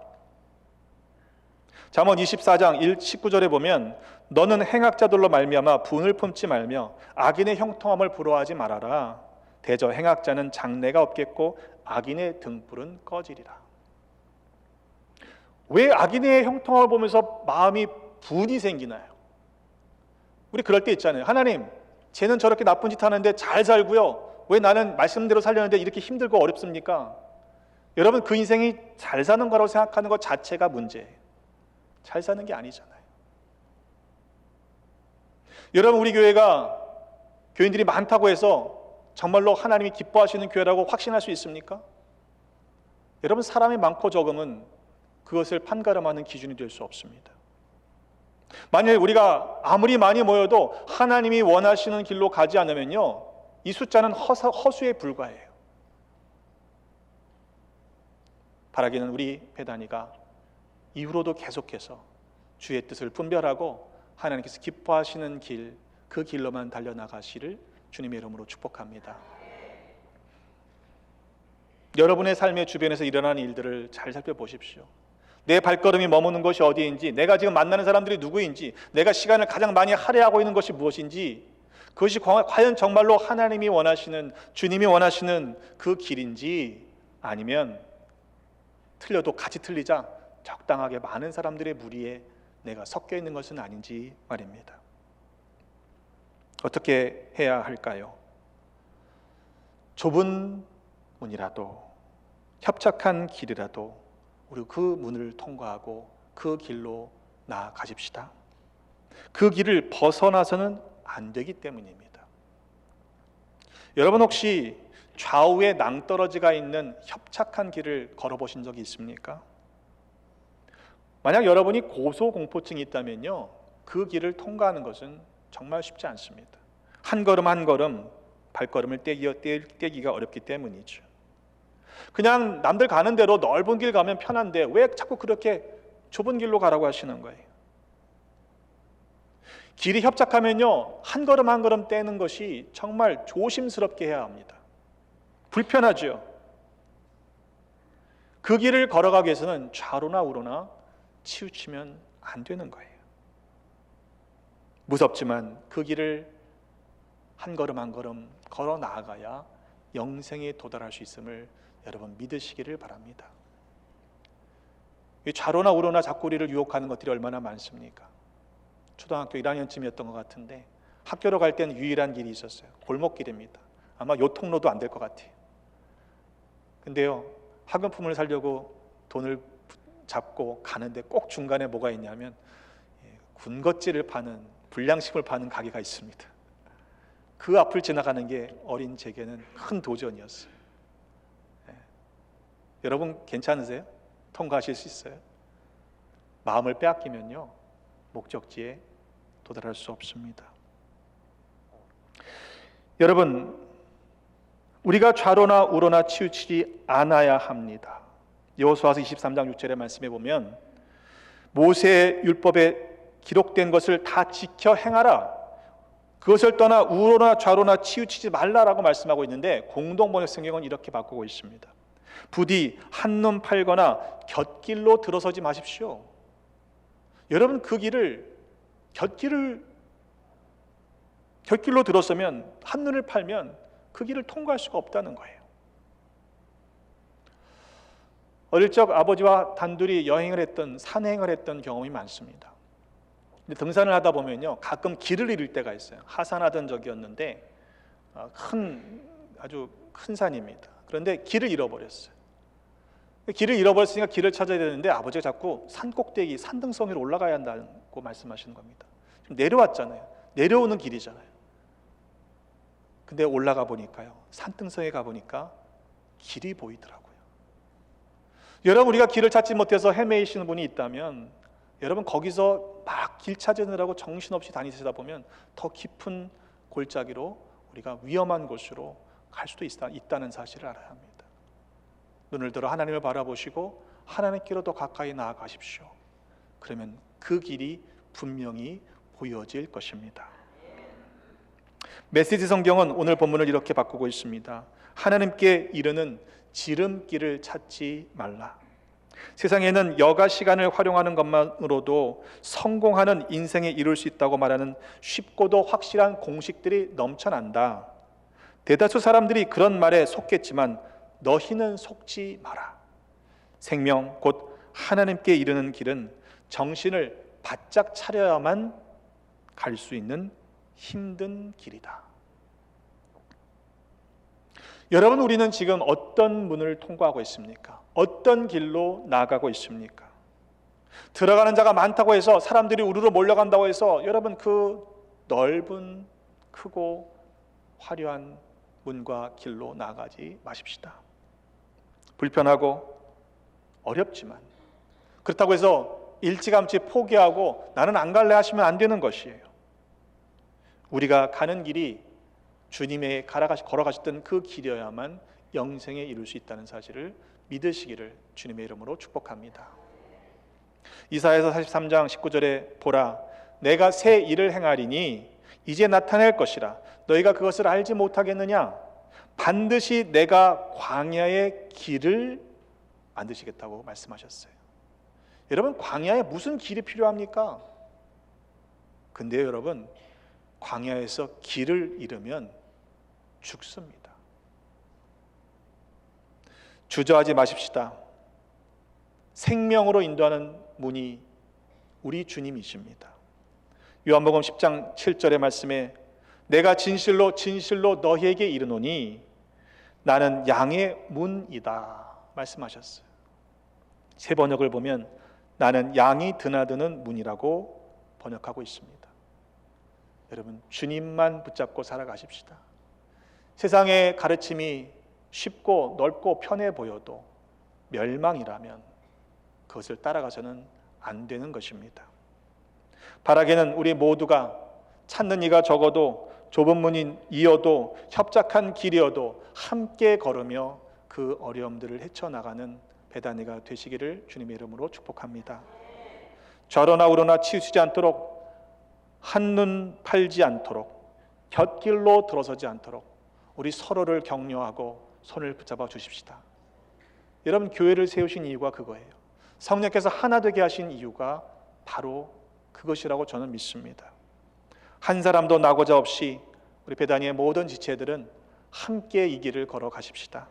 잠언 24장 19절에 보면 너는 행악자들로 말미암아 분을 품지 말며 악인의 형통함을 부러워하지 말아라. 대저 행악자는 장래가 없겠고 악인의 등불은 꺼지리라. 왜 악인의 형통함을 보면서 마음이 분이 생기나요? 우리 그럴 때 있잖아요. 하나님, 쟤는 저렇게 나쁜 짓 하는데 잘 살고요, 왜 나는 말씀대로 살려는데 이렇게 힘들고 어렵습니까? 여러분, 그 인생이 잘 사는 거라고 생각하는 것 자체가 문제예요. 잘 사는 게 아니잖아요. 여러분, 우리 교회가 교인들이 많다고 해서 정말로 하나님이 기뻐하시는 교회라고 확신할 수 있습니까? 여러분, 사람이 많고 적음은 그것을 판가름하는 기준이 될 수 없습니다. 만일 우리가 아무리 많이 모여도 하나님이 원하시는 길로 가지 않으면요, 이 숫자는 허수에 불과해요. 바라기는 우리 배단위가 이후로도 계속해서 주의 뜻을 분별하고 하나님께서 기뻐하시는 길, 그 길로만 달려나가시를 주님의 이름으로 축복합니다. 여러분의 삶의 주변에서 일어나는 일들을 잘 살펴보십시오. 내 발걸음이 머무는 것이 어디인지, 내가 지금 만나는 사람들이 누구인지, 내가 시간을 가장 많이 할애하고 있는 것이 무엇인지, 그것이 과연 정말로 하나님이 원하시는, 주님이 원하시는 그 길인지, 아니면 틀려도 같이 틀리자 적당하게 많은 사람들의 무리에 내가 섞여 있는 것은 아닌지 말입니다. 어떻게 해야 할까요? 좁은 문이라도, 협착한 길이라도 우리 그 문을 통과하고 그 길로 나아가십시다. 그 길을 벗어나서는 안 되기 때문입니다. 여러분, 혹시 좌우에 낭떠러지가 있는 협착한 길을 걸어보신 적이 있습니까? 만약 여러분이 고소공포증이 있다면요, 그 길을 통과하는 것은 정말 쉽지 않습니다. 한 걸음 한 걸음 발걸음을 떼기가 어렵기 때문이죠. 그냥 남들 가는 대로 넓은 길 가면 편한데 왜 자꾸 그렇게 좁은 길로 가라고 하시는 거예요? 길이 협착하면요, 한 걸음 한 걸음 떼는 것이 정말 조심스럽게 해야 합니다. 불편하죠. 그 길을 걸어가기 위해서는 좌로나 우로나 치우치면 안 되는 거예요. 무섭지만 그 길을 한 걸음 한 걸음 걸어 나아가야 영생에 도달할 수 있음을 여러분 믿으시기를 바랍니다. 이 좌로나 우로나 자꾸 우리를 유혹하는 것들이 얼마나 많습니까? 초등학교 1학년쯤이었던 것 같은데 학교로 갈 때는 유일한 길이 있었어요. 골목길입니다. 아마 요 통로도 안 될 것 같아요. 근데요, 학용품을 사려고 돈을 잡고 가는데 꼭 중간에 뭐가 있냐면 군것질을 파는, 불량식품을 파는 가게가 있습니다. 그 앞을 지나가는 게 어린 제게는 큰 도전이었어요. 여러분 괜찮으세요? 통과하실 수 있어요? 마음을 빼앗기면요, 목적지에 도달할 수 없습니다. 여러분, 우리가 좌로나 우로나 치우치지 않아야 합니다. 여호수아서 23장 6절의 말씀에 보면 모세의 율법에 기록된 것을 다 지켜 행하라, 그것을 떠나 우로나 좌로나 치우치지 말라라고 말씀하고 있는데, 공동번역 성경은 이렇게 바꾸고 있습니다. 부디 한눈 팔거나 곁길로 들어서지 마십시오. 여러분, 그 길을 곁길로 들어서면, 한눈을 팔면 그 길을 통과할 수가 없다는 거예요. 어릴 적 아버지와 단둘이 여행을 했던, 산행을 했던 경험이 많습니다. 근데 등산을 하다 보면요, 가끔 길을 잃을 때가 있어요. 하산하던 적이었는데 아주 큰 산입니다. 그런데 길을 잃어버렸어요. 길을 잃어버렸으니까 길을 찾아야 되는데 아버지가 자꾸 산 꼭대기, 산등성 위로 올라가야 한다고 말씀하시는 겁니다. 지금 내려왔잖아요. 내려오는 길이잖아요. 근데 올라가 보니까요, 산등성에 가보니까 길이 보이더라고요. 여러분, 우리가 길을 찾지 못해서 헤매이시는 분이 있다면, 여러분 거기서 막 길 찾으느라고 정신없이 다니시다 보면 더 깊은 골짜기로, 우리가 위험한 곳으로 갈 수도 있다는 사실을 알아야 합니다. 눈을 들어 하나님을 바라보시고 하나님께로 더 가까이 나아가십시오. 그러면 그 길이 분명히 보여질 것입니다. 메시지 성경은 오늘 본문을 이렇게 바꾸고 있습니다. 하나님께 이르는 지름길을 찾지 말라. 세상에는 여가 시간을 활용하는 것만으로도 성공하는 인생에 이룰 수 있다고 말하는 쉽고도 확실한 공식들이 넘쳐난다. 대다수 사람들이 그런 말에 속겠지만 너희는 속지 마라. 생명 곧 하나님께 이르는 길은 정신을 바짝 차려야만 갈 수 있는 힘든 길이다. 여러분, 우리는 지금 어떤 문을 통과하고 있습니까? 어떤 길로 나아가고 있습니까? 들어가는 자가 많다고 해서, 사람들이 우르르 몰려간다고 해서 여러분 그 넓은, 크고 화려한 문과 길로 나아가지 마십시다. 불편하고 어렵지만 그렇다고 해서 일찌감치 포기하고 나는 안 갈래 하시면 안 되는 것이에요. 우리가 가는 길이 주님의 걸어가셨던 그 길이어야만 영생에 이룰 수 있다는 사실을 믿으시기를 주님의 이름으로 축복합니다. 이사야서 43장 19절에 보라 내가 새 일을 행하리니 이제 나타낼 것이라 너희가 그것을 알지 못하겠느냐 반드시 내가 광야의 길을 만드시겠다고 말씀하셨어요. 여러분 광야에 무슨 길이 필요합니까? 근데요 여러분 광야에서 길을 잃으면 죽습니다. 주저하지 마십시다. 생명으로 인도하는 문이 우리 주님이십니다. 요한복음 10장 7절의 말씀에 내가 진실로 진실로 너희에게 이르노니 나는 양의 문이다 말씀하셨어요. 새 번역을 보면 나는 양이 드나드는 문이라고 번역하고 있습니다. 여러분 주님만 붙잡고 살아가십시다. 세상의 가르침이 쉽고 넓고 편해 보여도 멸망이라면 그것을 따라가서는 안 되는 것입니다. 바라기는 우리 모두가 찾는 이가 적어도 좁은 문이어도 협착한 길이어도 함께 걸으며 그 어려움들을 헤쳐나가는 베다니가 되시기를 주님의 이름으로 축복합니다. 좌로나 우로나 치우치지 않도록 한눈 팔지 않도록 곁길로 들어서지 않도록 우리 서로를 격려하고 손을 붙잡아 주십시다. 여러분 교회를 세우신 이유가 그거예요. 성령께서 하나 되게 하신 이유가 바로 그것이라고 저는 믿습니다. 한 사람도 나고자 없이 우리 베다니의 모든 지체들은 함께 이 길을 걸어 가십시다.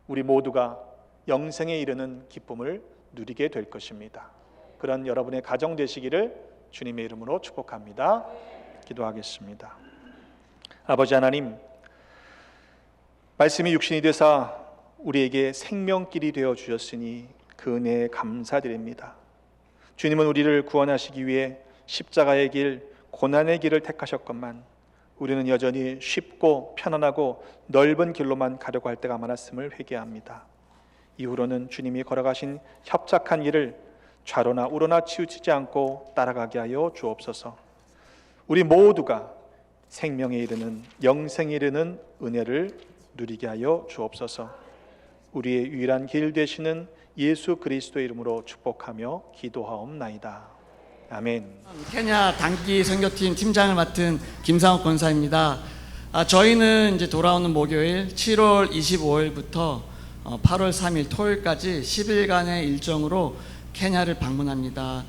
우리 모두가 영생에 이르는 기쁨을 누리게 될 것입니다. 그런 여러분의 가정 되시기를 주님의 이름으로 축복합니다. 기도하겠습니다. 아버지 하나님, 말씀이 육신이 되사 우리에게 생명길이 되어 주셨으니 그 은혜에 감사드립니다. 주님은 우리를 구원하시기 위해 십자가의 길, 고난의 길을 택하셨건만 우리는 여전히 쉽고 편안하고 넓은 길로만 가려고 할 때가 많았음을 회개합니다. 이후로는 주님이 걸어가신 협착한 길을 좌로나 우로나 치우치지 않고 따라가게 하여 주옵소서. 우리 모두가 생명에 이르는 영생에 이르는 은혜를 누리게 하여 주옵소서. 우리의 유일한 길 되시는 예수 그리스도의 이름으로 축복하며 기도하옵나이다. 아멘. 케냐 단기 선교팀 팀장을 맡은 김상욱 권사입니다. 저희는 이제 돌아오는 목요일 7월 25일부터 8월 3일 토요일까지 10일간의 일정으로 케냐를 방문합니다.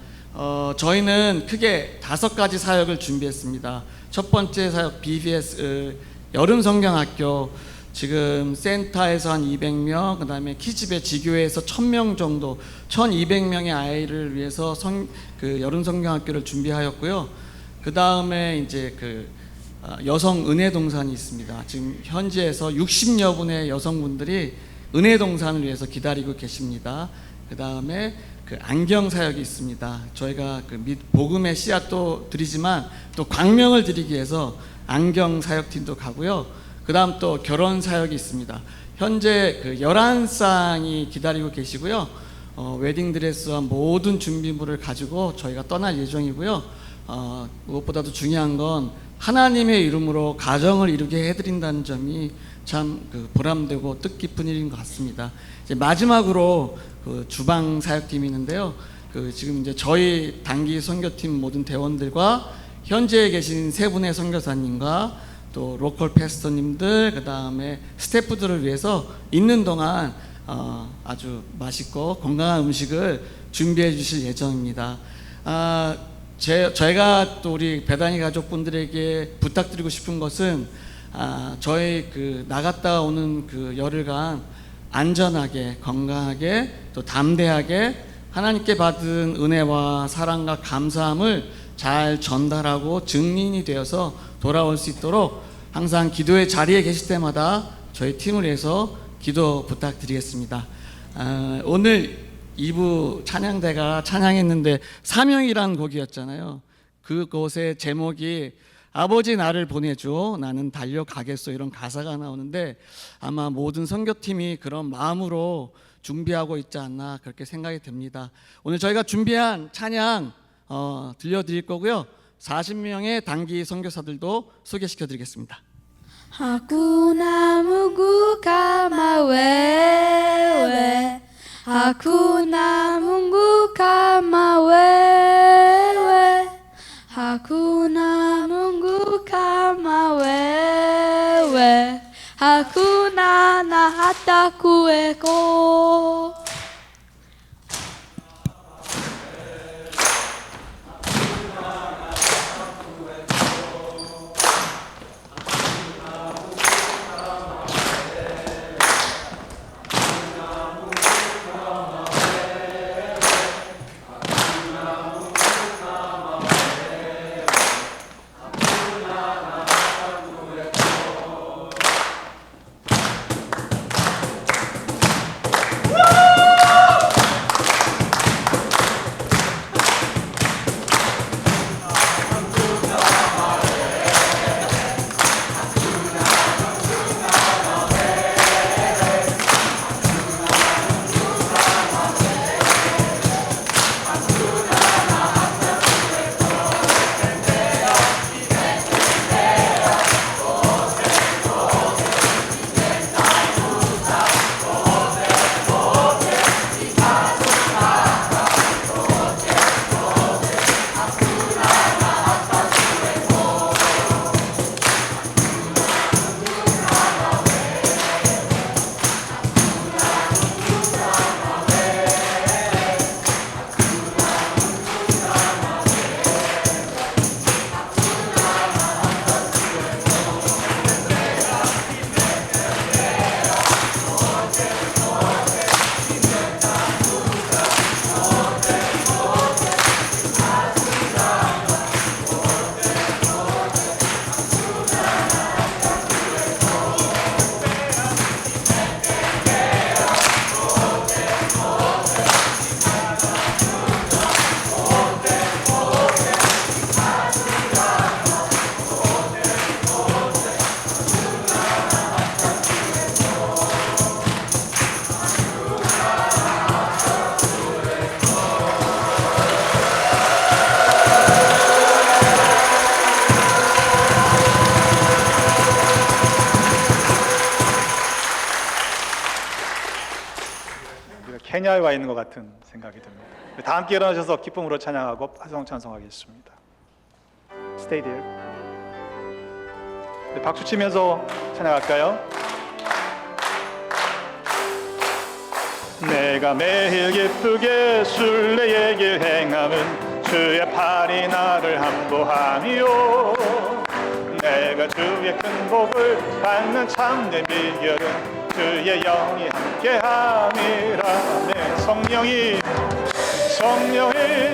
저희는 크게 5가지 사역을 준비했습니다. 첫 번째 사역 BBS 여름 성경학교, 지금 센터에서 한 200명, 그 다음에 키즈베 지교회에서 1000명 정도, 1200명의 아이를 위해서 그 여름 성경학교를 준비하였고요. 그 다음에 이제 그 여성 은혜동산이 있습니다. 지금 현지에서 60여 분의 여성분들이 은혜동산을 위해서 기다리고 계십니다. 그 다음에 그 안경 사역이 있습니다. 저희가 그 복음의 씨앗도 드리지만 또 광명을 드리기 위해서 안경 사역팀도 가고요. 그 다음 또 결혼 사역이 있습니다. 현재 그 11쌍이 기다리고 계시고요. 웨딩드레스와 모든 준비물을 가지고 저희가 떠날 예정이고요. 무엇보다도 중요한 건 하나님의 이름으로 가정을 이루게 해드린다는 점이 참 그 보람되고 뜻깊은 일인 것 같습니다. 이제 마지막으로 그 주방 사역팀이 있는데요. 그 지금 이제 저희 단기 선교팀 모든 대원들과 현지에 계신 세 분의 선교사님과 또 로컬 패스터님들, 그 다음에 스태프들을 위해서 있는 동안 아주 맛있고 건강한 음식을 준비해 주실 예정입니다. 저희가 또 우리 베다니 가족분들에게 부탁드리고 싶은 것은 저희 그 나갔다 오는 그 열흘간 안전하게, 건강하게, 또 담대하게 하나님께 받은 은혜와 사랑과 감사함을 잘 전달하고 증인이 되어서 돌아올 수 있도록 항상 기도의 자리에 계실 때마다 저희 팀을 위해서 기도 부탁드리겠습니다. 오늘 2부 찬양대가 찬양했는데 사명이란 곡이었잖아요. 그곳의 제목이 아버지 나를 보내줘 나는 달려가겠소 이런 가사가 나오는데 아마 모든 선교팀이 그런 마음으로 준비하고 있지 않나 그렇게 생각이 됩니다. 오늘 저희가 준비한 찬양 들려드릴 거고요. 40명의 단기 선교사들도 소개시켜 드리겠습니다. Hakuna Mungu kama wewe, hakuna Mungu kama wewe, hakuna Mungu kama wewe, hakuna na hata kuweko. 케냐에 와 있는 것 같은 생각이 듭니다. 다 함께 일어나셔서 기쁨으로 찬양하고 화성 찬송하겠습니다. Stay there. 박수 치면서 찬양할까요? 내가 매일 기쁘게 순례의 길 행함은 주의 팔이 나를 함도하미요. 내가 주의 큰 복을 받는 참된 비결은 주의 영이 함께함이라. 네, 성령이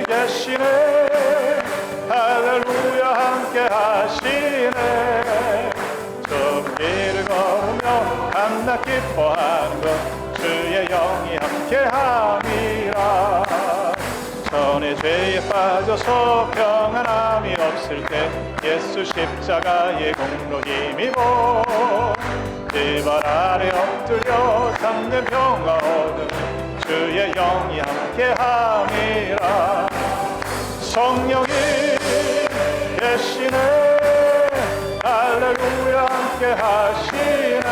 계시네. 할렐루야 함께하시네. 좁은 길을 걸으며 밤낮 기뻐하는 것 주의 영이 함께함이라. 전에 죄에 빠져서 평안함이 없을 때 예수 십자가의 공로 힘입어 네 발 아래 엎드려 참된 평화 얻음 주의 영이 함께함이라. 성령이 계시네. 할렐루야 함께하시네.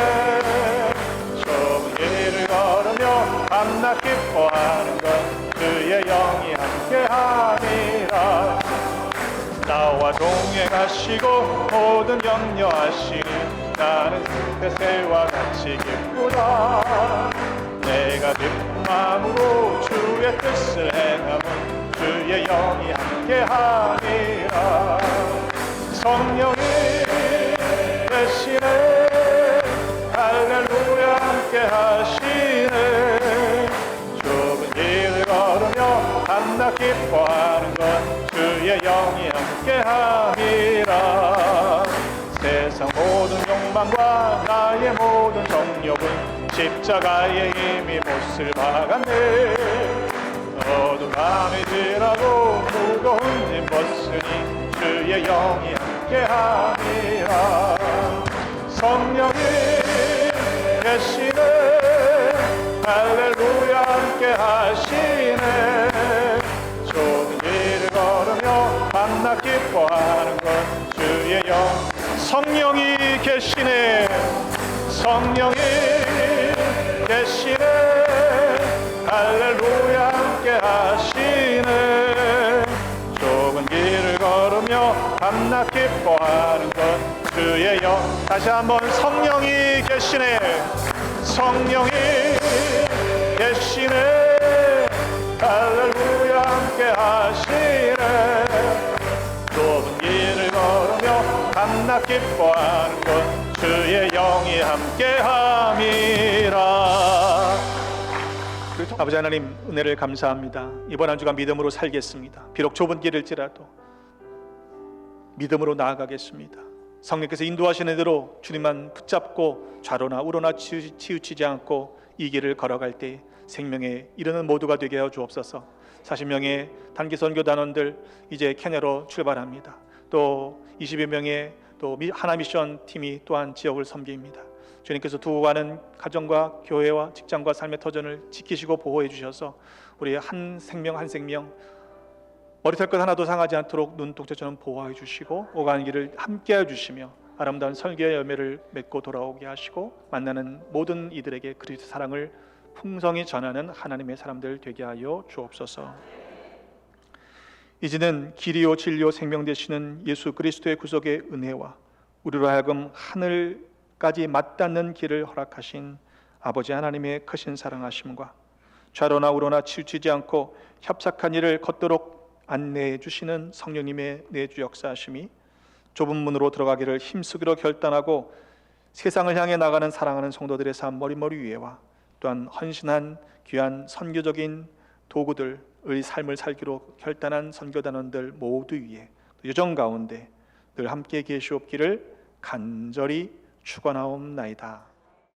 좁은 길을 걸으며 밤낮 기뻐하는 것 주의 영이 함께함이라. 나와 동행하시고 모든 염려하시니 나는 새새와 같이 기쁘다. 내가 기쁜 마음으로 주의 뜻을 행하면 주의 영이 함께함이라. 성령이 계시네. 할렐루야 함께하시네. 좁은 길을 걸으며 밤낮 기뻐하는 것 주의 영이 함께함이라. 세상 모든 욕망과 나의 모든 정욕은 십자가의 힘이 못을 박았네. 어두운 밤이 지나고 무거운 짐 벗으니 주의 영이 함께 함께함이라. 성령이 계시네. 할렐루야 함께하시네. 좋은 길을 걸으며 만나 기뻐하는 것 주의 영. 성령이 계시네. 성령이 계시네. 할렐루야 함께하시네. 좁은 길을 걸으며 밤낮 기뻐하는 것 주의 영. 다시 한번 성령이 계시네. 성령이 계시네. 할렐루야 함께하시네. 좁은 길을 걸으며 밤낮 기뻐하는 것 주의 영이 함께함이라. 아버지 하나님, 은혜를 감사합니다. 이번 한 주간 믿음으로 살겠습니다. 비록 좁은 길일지라도 믿음으로 나아가겠습니다. 성령께서 인도하시는 대로 주님만 붙잡고 좌로나 우로나 치우치지 않고 이 길을 걸어갈 때 생명에 이르는 모두가 되게 하여 주옵소서. 40명의 단기 선교 단원들 이제 케냐로 출발합니다. 또 20여 명의 또 하나 미션 팀이 또한 지역을 섬깁니다. 주님께서 두고 가는 가정과 교회와 직장과 삶의 터전을 지키시고 보호해 주셔서 우리 한 생명 한 생명 머리털 것 하나도 상하지 않도록 눈동자처럼 보호해 주시고 오가는 길을 함께해 주시며 아름다운 설교의 열매를 맺고 돌아오게 하시고 만나는 모든 이들에게 그리스도 사랑을 풍성히 전하는 하나님의 사람들 되게 하여 주옵소서. 이제는 길이요 진리요 생명 되시는 예수 그리스도의 구속의 은혜와 우리로 하여금 하늘까지 맞닿는 길을 허락하신 아버지 하나님의 크신 사랑하심과 좌로나 우로나 치우치지 않고 협착한 일을 걷도록 안내해 주시는 성령님의 내주 역사하심이 좁은 문으로 들어가기를 힘쓰기로 결단하고 세상을 향해 나가는 사랑하는 성도들의 삶 머리머리 위에와 또한 헌신한 귀한 선교적인 도구들의 삶을 살기로 결단한 선교단원들 모두 위에 여정 가운데 늘 함께 계시옵기를 간절히 축원하옵나이다.